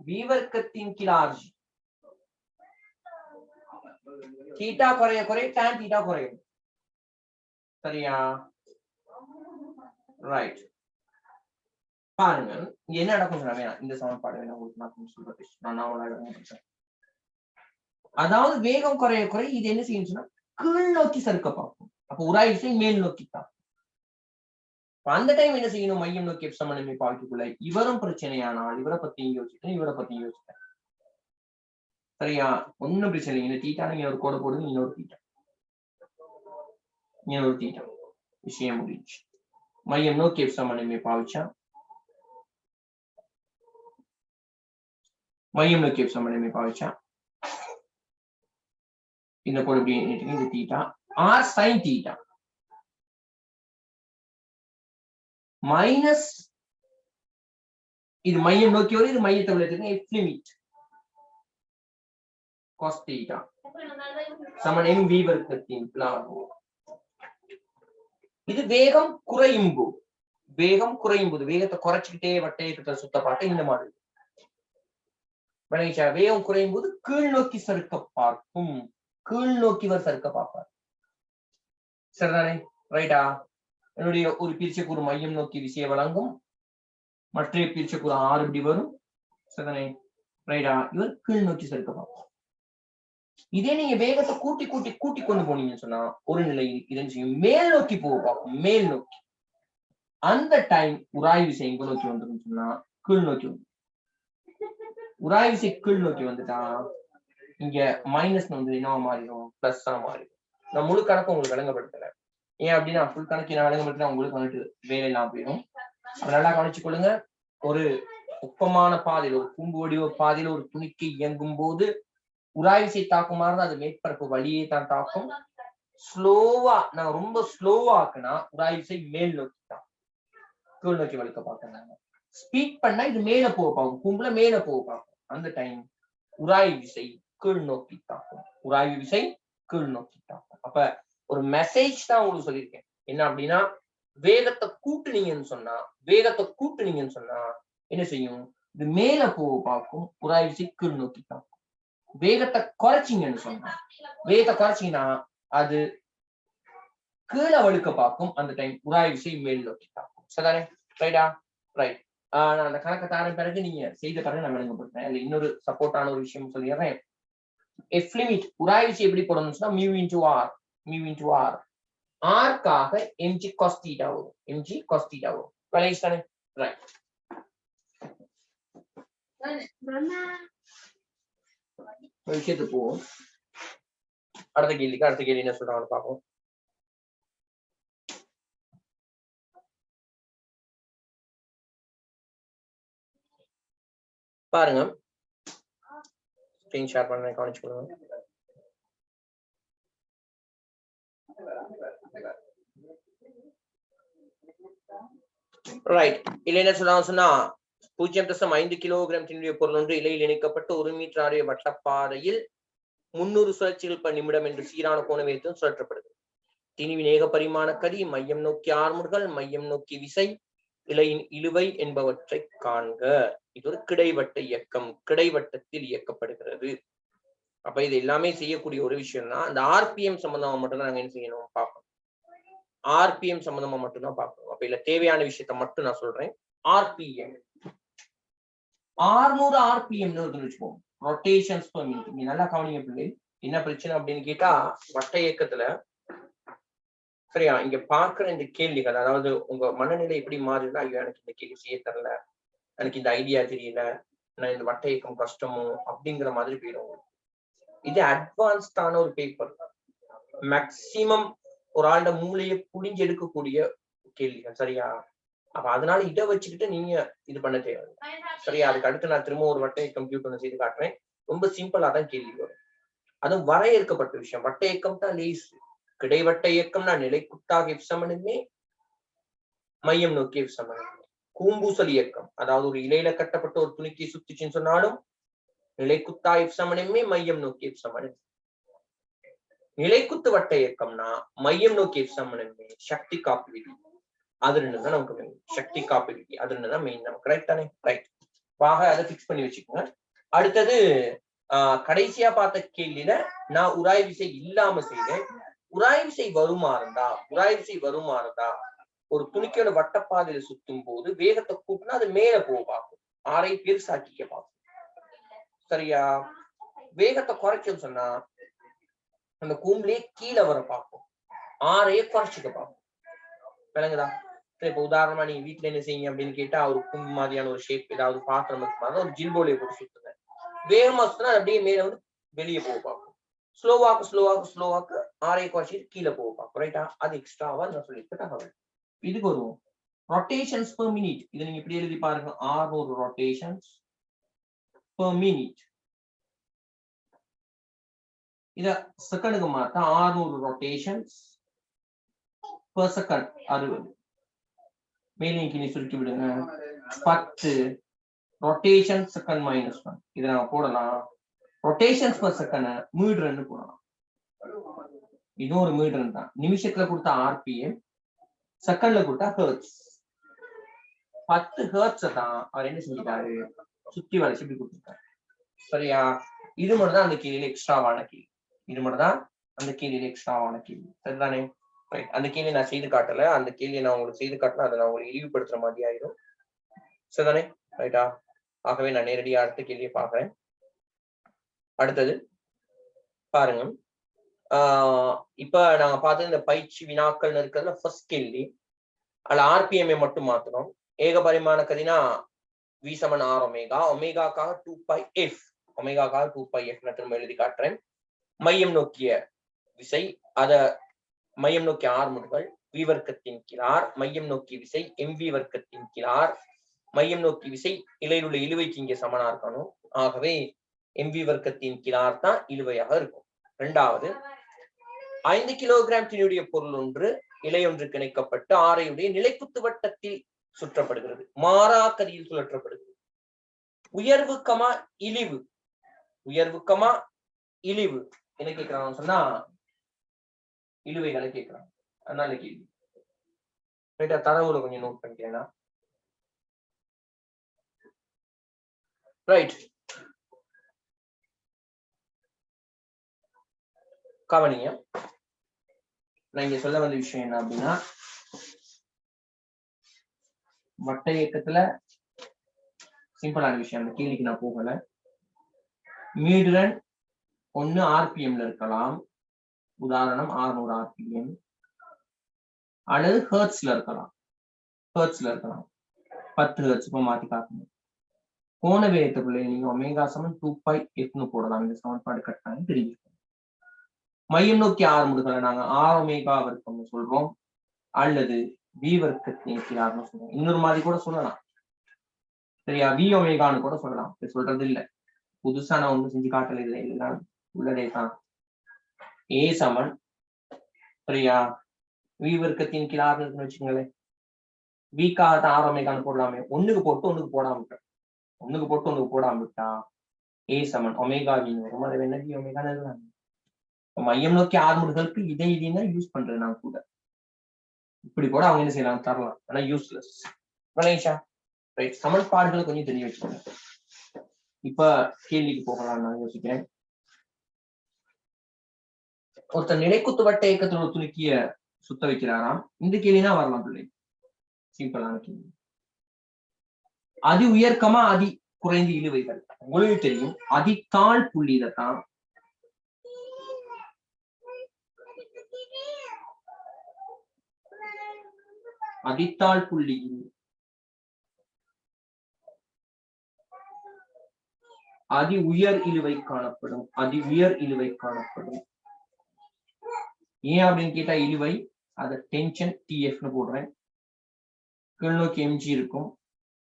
v வர்க்கத்தின் கீழ் rg. θ குறைய tan θ குறையும். சரியா, ரைட். பாருங்க இங்க என்ன நடக்கும் வேணாம். இந்த சமன்பாடு வேணா உங்களுக்கு நான் சொல்றது நான் அதாவது வேகம் குறைய இது என்ன செய்யும் கீழ் நோக்கி சறுக்க பார்க்கும். அப்ப உராய் விசை மேல் நோக்கி தான். அந்த டைம் என்ன செய்யணும், மையம் நோக்கி F சமநிலை பாய்க்குள்ள இவரும் பிரச்சனையானால் இவரை பத்தியும் யோசிக்கிறேன், இவரை பத்தியும் யோசிக்கிறேன். சரியா, ஒன்னும் பிரச்சனை இல்லை. இந்த தீட்டா நீங்க ஒரு கோடு போடுங்க, இன்னொரு தீட்டா விஷயம் முடிச்சு. மையம் நோக்கி F சமநிலை பாவிச்சா இந்த கோடு இப்படி இந்த theta R sine theta minus இது மையம் நோக்கி வரும், இது மையத்தை விளக்குங்க எஃப் லிமிட் காஸ் தீட்டா சமன் mv வர்க்கத்தின் பிளாகு. இது வேகம் குறையும் போது வேகத்தை குறைச்சிக்கிட்டே வட்டையத்தை சுத்த பார்க்க இந்த மாதிரி வேகம் குறையும் போது கீழ் நோக்கி சறுக்க பார்க்கும். கீழ் நோக்கி சறுக்க பார்ப்பார். சரிதானே, ரைட்டா. என்னுடைய ஒரு பிரிச்சக்கூறு மையம் நோக்கி விசையை வழங்கும், மற்ற பிரிச்சக்கூறு ஆறு இப்படி வரும். சரிதானே, ரைட்டா. இவர் கீழ் நோக்கி சறுக்க பார்ப்பார். இதே நீங்க வேகத்தை கூட்டி கொண்டு போனீங்கன்னு சொன்னா ஒரு நிலையில் இதன் செய்யும் மேல் நோக்கி போக பார்க்கும். மேல் நோக்கி அந்த டைம் உராய் விசை எங்க நோக்கி வந்துடும் சொன்னா கீழ் நோக்கி வந்து. உராய் விசை கீழ் நோக்கி வந்துட்டா இங்க மைனஸ் வந்து என்னவா மாறிடும், பிளஸ் தான் மாறிடும். நான் முழு கணக்கு உங்களுக்கு விளங்கப்படுத்தல. ஏன் அப்படின்னா ஃபுல் கணக்கு நான் விளங்கப்படுத்தினா உங்களுக்கு வந்துட்டு வேலை எல்லாம் போயிடும். நல்லா கவனிச்சு கொள்ளுங்க. ஒரு ஒப்பமான பாதையில, ஒரு கூம்பு வடிவ பாதையில ஒரு துணிக்கு இயங்கும் போது உராய் விசை தாக்குமாறு அது மேற்பரப்பு வழியே தான் தாக்கும். ஸ்லோவா நான் ரொம்ப ஸ்லோவா ஆக்குனா உராய் விசை மேல் நோக்கி தான் கீழ் நோக்கி வலிக்க பார்க்கறாங்க. ஸ்பீட் பண்ணா இது மேல போக பார்க்கும், கூம்புல மேல போக பார்க்கும். அந்த டைம் உராய் விசை கீழ் நோக்கி தாக்கும். உராய்வு விசை கீழ் நோக்கி தாக்கும். அப்ப ஒரு மெசேஜ் தான் உங்களுக்கு சொல்லியிருக்கேன். என்ன அப்படின்னா வேகத்தை கூட்டுனீங்கன்னு சொன்னா என்ன செய்யும், இது மேல போக பார்க்கும். உராய் விசை கீழ் நோக்கி தாக்கும். வேகத்தை குறைச்சிங்கன்னு குறைச்சிங்கன்னா அது கீழே வழுக்க பார்க்கும். அந்த டைம் உராய் விசை மேல் நோக்கி தாக்கும். சரிதானே, ரைட்டா, ரைட். நான் அந்த கணக்கை தான பிறகு நீங்க செய்த பிறகு நான் விளங்கப்படுறேன். அதுல இன்னொரு சப்போர்ட்டான ஒரு விஷயம் சொல்லிடுறேன். எஃப் லிமிட் உராய் விசை எப்படி போடணும்னு சொன்னா மியூ இன்டு ஆர். ஆர்க்காக mg cos θ வரும். விளையாடுதானே, ரைட். விஷயத்துக்கு போவோம். அடுத்த கேள்வி என்ன சொல்றாங்கன்னு பார்ப்போம். பாருங்க, ஸ்கிரீன் ஷேர் பண்ண கவனிச்சுக்கோங்க. ரைட். இல்ல என்ன சொன்னா 0.5 கிலோகிராம் திணிய பொருள் ஒன்று இலையில் இணைக்கப்பட்டு 1 மீட்டர் ஆரிய வட்டப்பாதையில் 300 சுழற்சிகள் per நிமிடம் என்று சீரான கோண வேகத்தில் சுழற்றப்படுது. திணிவின் ஏக பரிமாண கதி, மையம் நோக்கி ஆர்முடுகள், மையம் நோக்கி விசை, இலையின் இழுவை என்பவற்றை காண்க. இது ஒரு கிடைவட்ட இயக்கம், கிடைவட்டத்தில் இயக்கப்படுகிறது. அப்ப இது எல்லாமே செய்யக்கூடிய ஒரு விஷயம் தான். இந்த ஆர்பிஎம் சம்பந்தமா மட்டும்தான் நாங்க என்ன செய்யணும் பார்க்கணும். ஆர்பிஎம் சம்பந்தமா மட்டும்தான் பார்க்கணும். அப்ப இல்ல தேவையான விஷயத்த மட்டும் நான் சொல்றேன். ஆர்பிஎம் 600 ஆர்பிஎம் வச்சுக்கோங்க, ரொட்டேஷன்ஸ் பெர் மினிட். நீங்க நல்லா கவனிங்க பிள்ளை. என்ன பிரச்சனை அப்படின்னு கேட்டா வட்ட இயக்கத்துல சரியா இங்க பார்க்கிற இந்த கேள்விகள், அதாவது உங்க மனநிலை எப்படி மாறுதுன்னா, ஐயோ எனக்கு இந்த கேள்வி செய்ய தரல, எனக்கு இந்த ஐடியா தெரியல, நான் இந்த வட்ட இயக்கம் கஷ்டமோ அப்படிங்கிற மாதிரி போயிடும். இது அட்வான்ஸ்டான ஒரு பேப்பர், மேக்சிமம் ஒரு ஆள்ட மூளையை புடிஞ்சு எடுக்கக்கூடிய கேள்விகள் சரியா. அப்ப அதனால இதை வச்சுக்கிட்டு நீங்க இது பண்ண தேவை சரியா. அதுக்கு அடுத்து நான் திரும்ப ஒரு வட்ட இயக்கம் கம்ப்யூட்டர் செய்து காட்டுறேன். ரொம்ப சிம்பிளா தான் கேள்வி வரும். அதுவும் வரையறுக்கப்பட்ட விஷயம். வட்ட இயக்கம் தான் லேஸ், கிடைவட்ட இயக்கம்னா நிலைக்குத்தாக சமனுமே மையம் நோக்கிய சமனுமே. கூம்பூசல் இயக்கம், அதாவது ஒரு இலையில கட்டப்பட்ட ஒரு துணிக்கை சுத்திச்சுன்னு சொன்னாலும் நிலைக்குத்தா சமனுமே மையம் நோக்கிய சமனுமே. நிலைக்குத்து வட்ட இயக்கம்னா மையம் நோக்கிய சமனுமே சக்தி காப்பு விதி. அது ரெண்டு தான் நமக்கு மெயின். சக்தி காப்பு விதி அது ரெண்டு தான் மெயின் நமக்கு. ரைட் தானே? ரைட். வாக அதை பிக்ஸ் பண்ணி வச்சுக்கோங்க. அடுத்தது கடைசியா பார்த்த கேள்வியில நான் உராய் விசை இல்லாம செய்தேன். உராய் விசை வருமா இருந்தா ஒரு துணிக்கையோட வட்டப்பாதையில சுத்தும் போது வேகத்தை கூட்டினா அது மேல போக பார்க்கும், ஆரை பெருசாக்கிக்க பார்க்கும் சரியா. வேகத்தை குறைக்கும் சொன்னா அந்த கூம்புலயே கீழே வர பார்க்கும், ஆரைய குறைச்சிக்க பார்க்கும். விளங்குதா? இப்ப உதாரணமா நீங்க வீட்டுல என்ன செய்யுங்க அப்படின்னு கேட்டா, ஒரு கூம்பு மாதிரியான ஒரு ஷேப் ஏதாவது பாத்திரம் மாதிரி ஒரு ஜில்போலியை போட்டு சுத்துங்க. வேகமா சுத்தினா அப்படியே மேல வந்து வெளியே போக பார்க்கும். ஸ்லோவாக்கு ஆரைய குறைச்சிட்டு கீழே போக பார்க்கும். ரைட்டா? அது எக்ஸ்ட்ராவா நான் சொல்லிட்டு இதுக்கு வருவோம். Rotations per minute. இதை நீங்க இப்படி எழுதி பாருங்க. 600 ரொட்டேஷன்ஸ் பெர் மினிட். இத செகண்டுக்கு மாத்தா 600 ரொட்டேஷன்ஸ் பெர் செகண்ட் 60. மேலே கீழே சுருக்கி விடுங்க. 10 ரொட்டேஷன் செகண்ட் -1. இதை நம்ம போடலாம். ரொட்டேஷன்ஸ் பெர் செகண்ட் மீட்டர்னு போடலாம். இதுவும் ஒரு மீட்டர் தான். நிமிஷத்துல கொடுத்தா ஆர்பிஎம், செகண்ட்ல கொடுத்தா ஹெர்ட்ஸ். 10 ஹெர்ட்ஸ் தான் அவர் என்ன செஞ்சிட்டாரு, சுத்தி வளைச்சு இப்படி கொடுத்துருக்காரு சரியா. இது மட்டும் தான் அந்த கேள்வியில எக்ஸ்ட்ராவான கேள்வி. சரிதானே? அந்த கேள்வி நான் செய்து காட்டல. அந்த கேள்வியை நான் உங்களுக்கு செய்து காட்டினா அதை நான் உங்களுக்கு இழிவுபடுத்துற மாதிரி ஆயிடும். சரிதானே? ரைட்டா? ஆகவே நான் நேரடியா அடுத்த கேள்வியை பாக்குறேன். அடுத்தது பாருங்க. இப்ப நாங்க பார்த்தது இந்த பயிற்சி வினாக்கள் இருக்கிறதுல ஃபர்ஸ்ட் கேள்வி. அதுல ஆர்பிஎம்ஐ மட்டும் மாத்தணும். ஏக பரிமாண கதினா V = R ஒமேகா, ஒமேகாக்காக 2πf, ஒமேகாக்காக 2πf நான் திரும்ப எழுதி காட்டுறேன். மையம் நோக்கிய விசை அத மையம் நோக்கிய ஆர் முடுகள் V வர்க்கத்தின் கீழ் R, மையம் நோக்கிய விசை MV வர்க்கத்தின் கீழ் R, மையம் நோக்கி விசை இலையில் உள்ள இழுவைக்கு இங்கே சமனா இருக்கணும். ஆகவே MV வர்க்கத்தின் கீழ் R தான் இழுவையாக இருக்கும். இரண்டாவது, 5 கிலோகிராம் திணியுடைய பொருள் ஒன்று இலை ஒன்றுக்கு இணைக்கப்பட்டு ஆரையுடைய நிலைக்குத்து வட்டத்தில் சுற்றப்படுகிறது, மாறா கதியில் சுழற்றப்படுகிறது. உயர்வுக்கமா இழிவு என்ன கேட்கிறாங்க சொன்னா இழுவைகளை கேட்கிறாங்க. அதனால கேள்வி தரவுல கொஞ்சம் நோட் பண்ணிக்கிறேன்னா ரைட். கவனிங்க, நான் இங்க சொல்ல வந்த விஷயம் என்ன அப்படின்னா, வட்ட இயக்கத்துல சிம்பிளான விஷயம். அந்த கேள்விக்கு நான் போகல. மீடுரன் 1 ஆர்பிஎம்ல இருக்கலாம், உதாரணம் 600 ஆர்பிஎம், அல்லது ஹெர்ட்ஸ்ல இருக்கலாம். 10 ஹெர்ட்ஸ் மாத்தி காட்டணும். கோண வேகத்துக்குள்ளே நீங்க ஒமேகா சமன் 2πf போடலாம். இந்த சமன்பாடு கட்டாயம் தெரிஞ்சிருக்கும். மையம் நோக்கி ஆர் முடுகளை நாங்க R ஒமேகா வர்க்கம்னு சொல்றோம், அல்லது V வர்க்கத்தின் கீழ் R சொல்றோம். இன்னொரு மாதிரி கூட சொல்லலாம் சரியா, V ஒமேகான்னு கூட சொல்லலாம். சொல்றது இல்லை, புதுசா நான் ஒண்ணு செஞ்சு காட்டல, இல்லை எல்லாம் உள்ளதே தான். A சமன் சரியா V வர்க்கத்தின் கீழ் R இருக்குன்னு வச்சுக்கோங்களேன். வீக்காக தான் R ஒமேகான்னு போடலாமே. ஒண்ணுக்கு போட்டு ஒண்ணுக்கு போடாம விட்டா A சமன் ஒமேகா V வரும். அது என்ன V ஒமேகான்னு எழுதலாம். மையம் நோக்கி ஆர் முடுகளுக்கு இதை யூஸ் பண்றது நான் கூட இப்படி கூட அவங்க என்ன செய்யலாம், தரலாம். ஆனா யூஸ்லெஸ். ரைட், சமன்பாடுகளை கொஞ்சம் தெரிய வச்சுக்கோங்க. இப்ப கேள்விக்கு போகலாம் நான் யோசிக்கிறேன். ஒருத்தர் நிலைக்குத்து வட்ட இயக்கத்தில் ஒரு துணிக்கிய சுத்த வைக்கிறாராம். இந்த கேள்வினா வரலாம் பிள்ளை, சிம்பிளான கேள்வி. அதி உயர்க்கமா அதி குறைந்து இழுவைகள் உங்களுக்கு தெரியும். அதித்தாழ் புள்ளி இதைத்தான் அதித்தாள் புள்ளியில் அதி உயர் இழுவை காணப்படும். அதி உயர் இழுவை காணப்படும். ஏன் அப்படின்னு கேட்டா இழுவை அத டென்ஷன் டிஎஃப்னு போடுறேன். கீழ் நோக்கி எம்ஜி இருக்கும்.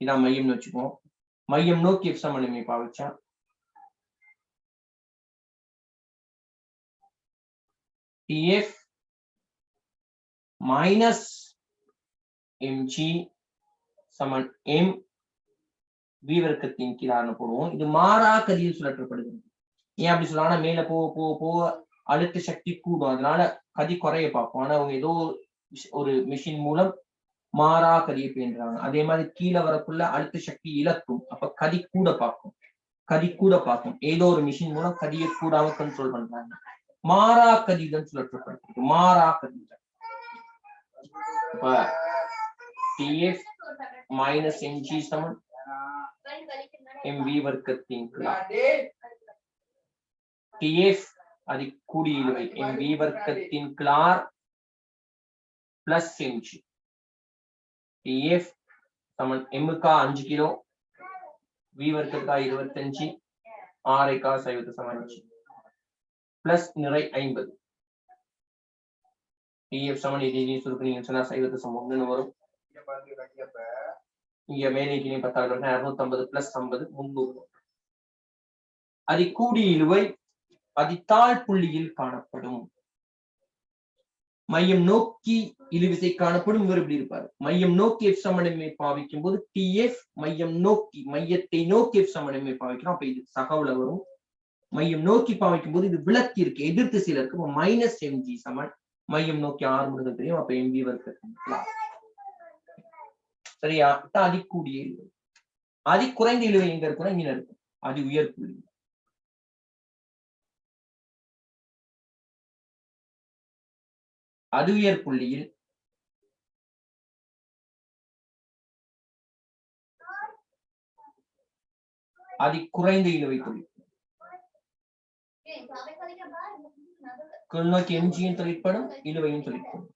இதான் மையம்னு வச்சுக்குவோம். மையம் நோக்கி எஃப் சமநிலை பாவிச்சா டிஎஃப் மைனஸ் எம்ஜி சமன் எம் வி வர்க்கத்தின் கீழார்னு போடுவோம். இது மாறா கதியில் சுழற்றப்படுகிறது. ஏன் அப்படி சொல்லலாம், மேல போக போக போக அழுத்த சக்தி கூடும், அதனால கதி குறைய பார்ப்போம். ஆனா அவங்க ஏதோ ஒரு மிஷின் மூலம் மாறா கதியை பேன்றாங்க. அதே மாதிரி கீழே வரக்குள்ள அழுத்த சக்தி இழக்கும், அப்ப கதி கூட பார்க்கும். கதி கூட பார்க்கும். ஏதோ ஒரு மிஷின் மூலம் கதியை கூடாம கண்ட்ரோல் பண்றாங்க. மாறா கதிதான் சுழற்றப்படுகிறது. மாறா கதிதான். இப்ப டிஎஃப் மைனஸ் எம்ஜி சமன் எம்வி வர்க்கத்தின் டிஎஃப் அது கூடி இழுவை எம்வி வர்க்கத்தின் கிளார் பிளஸ் எம்ஜி. டிஎஃப் சமன் எம்முக்கா 5 கிலோ, வி வர்க்கக்கா 25, ஆரைக்கா சைவத்து சமன் 5 பிளஸ் நிறை 50. டிஎஃப் சமன் இது சுருக்குனீங்கன்னு சொன்னா சைவத்து சமம் 1 வரும். இங்க மேலே 250 பிளஸ் 50 300. அது கூடி இழுவை அதித்தாள் புள்ளியில் காணப்படும். மையம் நோக்கி இழுவிசை காணப்படும். இவர் இப்படி இருப்பாரு. மையம் நோக்கி எஃப் சமநிலை பாவிக்கும் போது டிஎஃப் மையம் நோக்கி மையத்தை நோக்கி எஃப் சமநிலை பாவிக்கிறோம். அப்ப இது சகவுல வரும். மையம் நோக்கி பாவிக்கும் போது இது விளக்கி இருக்கு, எதிர் திசையில இருக்கு. மைனஸ் எம்ஜி சமன் மையம் நோக்கி 6 முழுக்க தெரியும். அப்ப எம்வி வர்க்கம் சரியா. அதி கூடிய இழுவை. அதி குறைந்த இழுவை எங்க இருக்குன்னா இங்க இருக்கும். அதி உயர் புள்ளி. அது உயர் புள்ளியில் அதி குறைந்த இழுவை தொழிற்படும். கீழ் நோக்கி எம்ஜியும் தொழிற்படும், இழுவையும் தொழிற்படும்.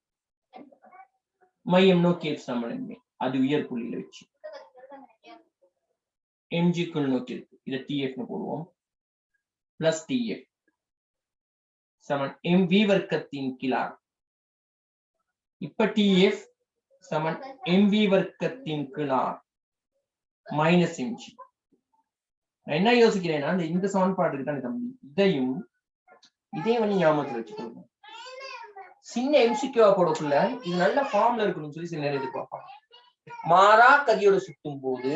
மையம் நோக்கி எஃப் சமநிலை அது உயர் புள்ளியில வச்சு எம்ஜி கீழ் நோக்கி இருக்கு. இதை டிஎஃப்னு போடுவோம். பிளஸ் டிஎஃப் சமன் எம்வி வர்க்கத்தின் கிளார். இப்ப டிஎஃப் சமன் எம்வி வர்க்கத்தின் கிளார் மைனஸ் எம்ஜி. நான் என்ன யோசிக்கிறேன்னா, இந்த சமன்பாட்டுக்கு தான் தம்பி இதையும் வந்து ஞாபகத்தில் வச்சுக்கோங்க. சின்ன எம்சிக்யூவா போடக்குள்ள இது நல்ல ஃபார்ம்ல இருக்கணும்னு சொல்லி சில நேரம் எதிர்பார்ப்பாங்க. மாறா கதியோட சுத்தும் போது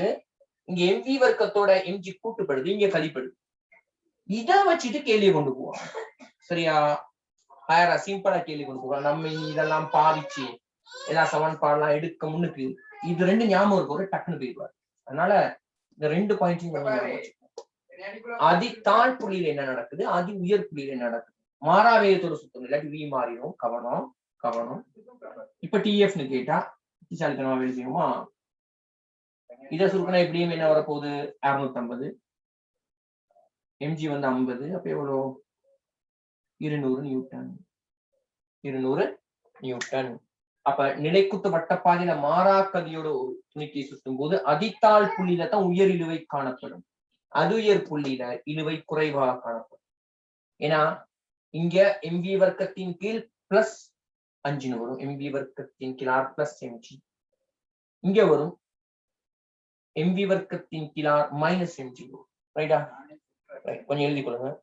இங்க எம்வி வர்க்கத்தோட எம்ஜி கூட்டுப்படுது, இங்க கழிப்படுது. இதை வச்சுட்டு கேள்வியை கொண்டு போவாங்க. சரியா, சிம்பிளா கேள்வி கொண்டு போவாங்க. நம்ம இதெல்லாம் பாவிச்சு எல்லா சமன்பாடெல்லாம் எடுக்க முன்னுக்கு இது 2 ஞாபகம் இருக்க ஒரு டக்குன்னு போயிடுவாரு. அதனால இந்த 2 பாயிண்ட்டையும் அதி தாழ் புள்ளியில என்ன நடக்குது, அதி உயர் புள்ளியில என்ன நடக்குது. மாறா வேகத்தோட சுத்தம் இல்லாட்டி வி மாறிடும். கவனம். இப்ப டிஎஃப்னு கேட்டா புத்திசாலித்தனமா வேலை செய்யுமா? இதை சுருக்கணும். எப்படியும் என்ன வரப்போகுது, 650. எம்ஜி வந்து 50. அப்ப எவ்வளவு, 200 நியூட்டன். 200 நியூட்டன். அப்ப நிலைக்குத்து வட்டப்பாதையில மாறா கதியோட துணிக்கை சுற்றும் போது அதித்தாள் புள்ளியில தான் உயர் இழுவை காணப்படும். அது உயர் புள்ளியில இழுவை குறைவாக காணப்படும். ஏன்னா இங்க எம்வி வர்க்கத்தின் கீழ் பிளஸ் 5 வரும். எம்வி வர்க்கத்தின் கீழ் ஆர் பிளஸ் எம்ஜி. இங்க வரும் எம்வி வர்க்கத்தின் கீழ் ஆர் மைனஸ் எம்ஜி வரும். ரைட்டா? கொஞ்சம் எழுதி கொள்ளுங்க.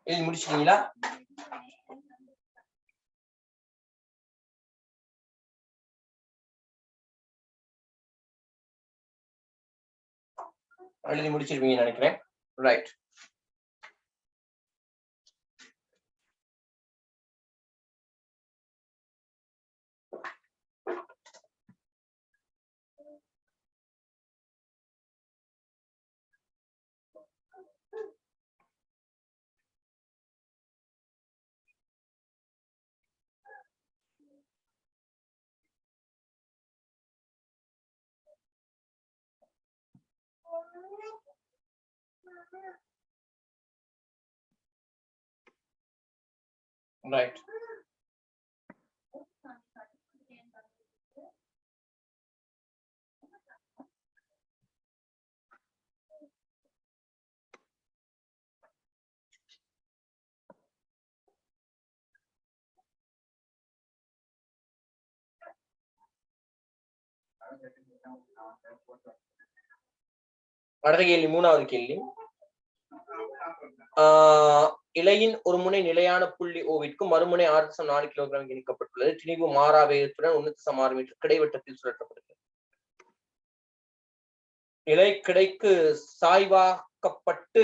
எழுதி முடிச்சிட்டீங்களா? எழுதி முடிச்சிருப்பீங்கன்னு நினைக்கிறேன். ரைட். Right. அடுத்த கேள்வி, மூணாவது கேள்வி. இலையின் ஒரு முனை நிலையான புள்ளி ஓவிற்கும் மறுமுனை 6.4 கிலோகிராம் இணைக்கப்பட்டுள்ளது. திணிவு மாறா வேகத்துடன் 1.6 மீட்டர் கிடைவட்டத்தில் சுழற்றப்படுகிறது. இலை கிடைக்கு சாய்வாக்கப்பட்டு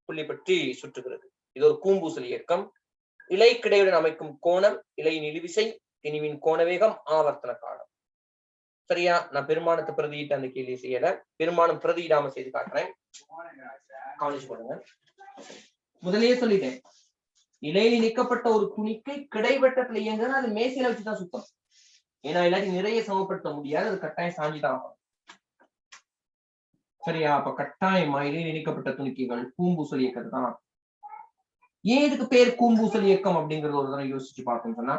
புள்ளி பற்றி சுற்றுகிறது. இது ஒரு கூம்பூசல் இயக்கம். இலை கிடையுடன் அமைக்கும் கோணம், இலையின் இழுவிசை, திணிவின் கோண வேகம், ஆவர்த்தன காலம். சரியா? நான் பெருமானத்தை பிரதியிட்டு அந்த கேள்வி செய்யல, பெருமானம் பிரதியிடாம செய்து காட்டுறேன், கவனிச்சு கொள்ளுங்க. முதலையே சொல்லிட்டேன், இலையில் இணைக்கப்பட்ட ஒரு துணிக்கு கிடைவட்டத்துல இயங்குறது அது மேசையில வச்சுதான் சுத்தம். ஏன்னா இல்லாட்டி நிறைய சமப்படுத்த முடியாது, அது கட்டாயம் சாஞ்சுதான். சரியா? அப்ப கட்டாயமா இலையில் இணைக்கப்பட்ட துணிக்கைகள் கூம்பூசல் இயக்கத்தை தான். ஏன் இதுக்கு பேர் கூம்பூசல் இயக்கம் அப்படிங்கறது ஒரு தடவை யோசிச்சு பார்க்கணும் சொன்னா,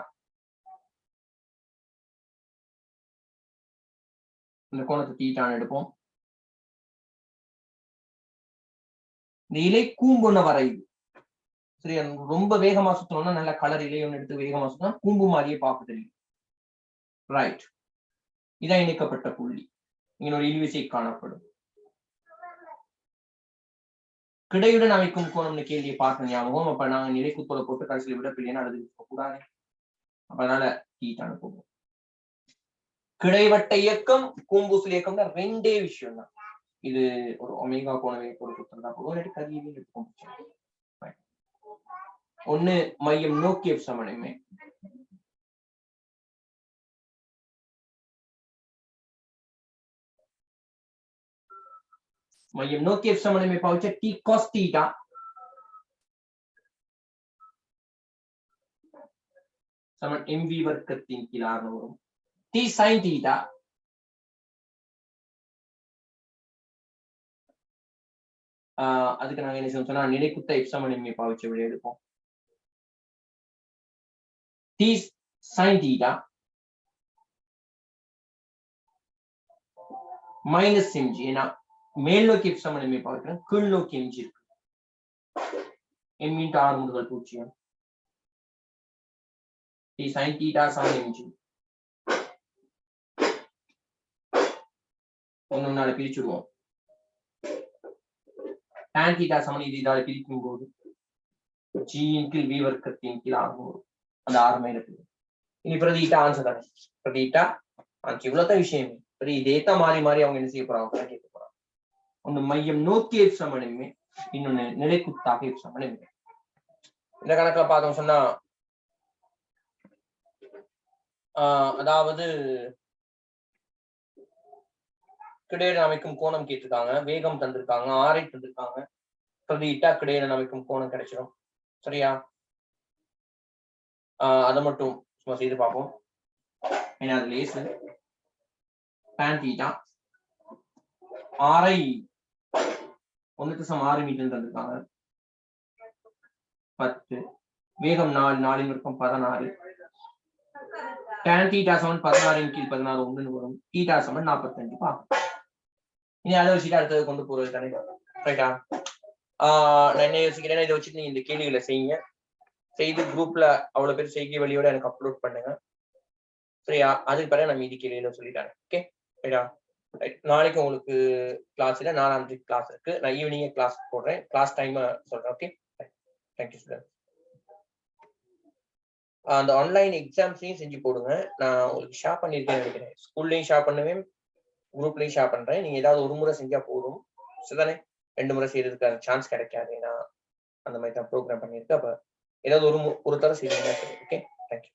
இந்த கோணத்தை தீட்டான்னு எடுப்போம். இந்த இலை கூம்புன வரையுது. சரியா? ரொம்ப வேகமா சுத்தணும்னா நல்ல கலர் இலை ஒன்று எடுத்து வேகமா சுத்தா கூம்பு மாதிரியே பார்க்க தெரியும். ரைட். இதான் இணைக்கப்பட்ட புள்ளி. இங்க ஒரு இழுவிசை காணப்படும். கிடையுடன் அமைக்கும் கோணம்னு கேள்வியை பார்க்க ஞாபகம். அப்ப நாங்க நிலை குத்தோலை போட்டு கடைசியில் விட பிள்ளைன்னு அழுது கூடாது. அப்ப அதனால தீட்டான்னு போகும். கிடைவட்ட இயக்கம் கூம்பூசல் இயக்கம் தான் ரெண்டே விஷயம் தான். இது ஒரு ஒமேகா கோணவை கொடுத்துருந்தா போதும், கதியவே எடுத்துக்கோங்க. ஒண்ணு மையம் நோக்கிய சமநிலை, மையம் நோக்கிய சமநிலை பாவிச்ச டி காஸ் தீட்டா சமன் எம்வி வர்க்கத்தின் கீழ் வரும். டி சைன் தீட்டா அதுக்கு நாங்க என்ன சொன்னா நிலைக்குத்த எப்சமனின்மை பாவிச்ச விட எடுப்போம். T sine theta minus M G, ஏன்னா மேல் நோக்கி எப்சமனின்மை பாவிக்கிறேன், கீழ் நோக்கி எம்ஜி இருக்கு. எம் இன்டு ஆர் முதல் 0. டி சைன் தீட்டா சமன் எம்ஜி. ஒன்னொன்னால பிரிச்சுடுவோம். tan தீட்டா சமன் இது இதால பிரிக்கும் போது g இன் கீழ் v வர்க்கத்தின் கீழ் ஆகும். அந்த ஆர்மை இருக்கு. இனி பிரதிட்டா ஆன்சர் தானே, பிரதிட்டா ஆன்சர். இவ்வளவுதான் விஷயம். இதேதான் மாறி மாறி அவங்க என்ன செய்ய போறாங்க கேட்க போறாங்க. ஒண்ணு மையம் நோக்கிய சமனின்மை, இன்னொன்னு நிலைக்குத்தாக சமனின்மை. இந்த கணக்குல பார்த்தோம் சொன்னா அதாவது கிடையுடன் அமைக்கும் கோணம் கேட்டிருக்காங்க, வேகம் தந்திருக்காங்க, ஆரை தந்திருக்காங்க. பிரதிட்டா கிடையுடன் அமைக்கும் கோணம் கிடைச்சிடும். சரியா? அதை மட்டும் சும்மா செய்து பார்ப்போம். ஏன்னா அது லேசு. tan தீட்டா ஆரை 1.6 மீட்டர் தந்திருக்காங்க. 10 வேகம் 4, 4 வர்க்கம் 16. tan தீட்டா சமன் 16 இன் கீழ் 16 ஒன்று வரும். தீட்டா சமன் 45 பார்ப்போம். இனி அதை வச்சுட்டு அடுத்தது கொண்டு போறது தானே. ரைட்டா? நான் என்ன யோசிக்கிறேன்னா, இதை வச்சுட்டு நீங்க இந்த கேள்விகளை செய்யுங்க. செய்து குரூப்ல அவ்வளவு பேர் செய்கை வழியோட எனக்கு அப்லோட் பண்ணுங்க. சரியா? அதுக்கு பிறகு நான் மீதி கேள்வியில சொல்லிட்டாங்க. ஓகே ரைட்டா? நாளைக்கு உங்களுக்கு கிளாஸ் இல்ல, 4ஆம் தேதி கிளாஸ் இருக்கு. நான் ஈவினிங்கே கிளாஸ் போடுறேன். கிளாஸ் டைம் சொல்றேன். ஓகே. Thank you student. அந்த ஆன்லைன் எக்ஸாம்ஸையும் செஞ்சு போடுங்க. நான் உங்களுக்கு ஷேர் பண்ணியிருக்கேன்னு நினைக்கிறேன். ஸ்கூல்லையும் ஷேர் பண்ணுவேன், குரூப்லையும் ஷேர் பண்றேன். நீங்க ஏதாவது ஒரு முறை செஞ்சா போதும். சரிதானே? 2 முறை செய்யறதுக்கான சான்ஸ் கிடைக்காது. ஏன்னா அந்த மாதிரி தான் ப்ரோக்ராம் பண்ணியிருக்கு. அப்ப ஏதாவது ஒரு தடவை செய்வீங்க. Okay, thank you.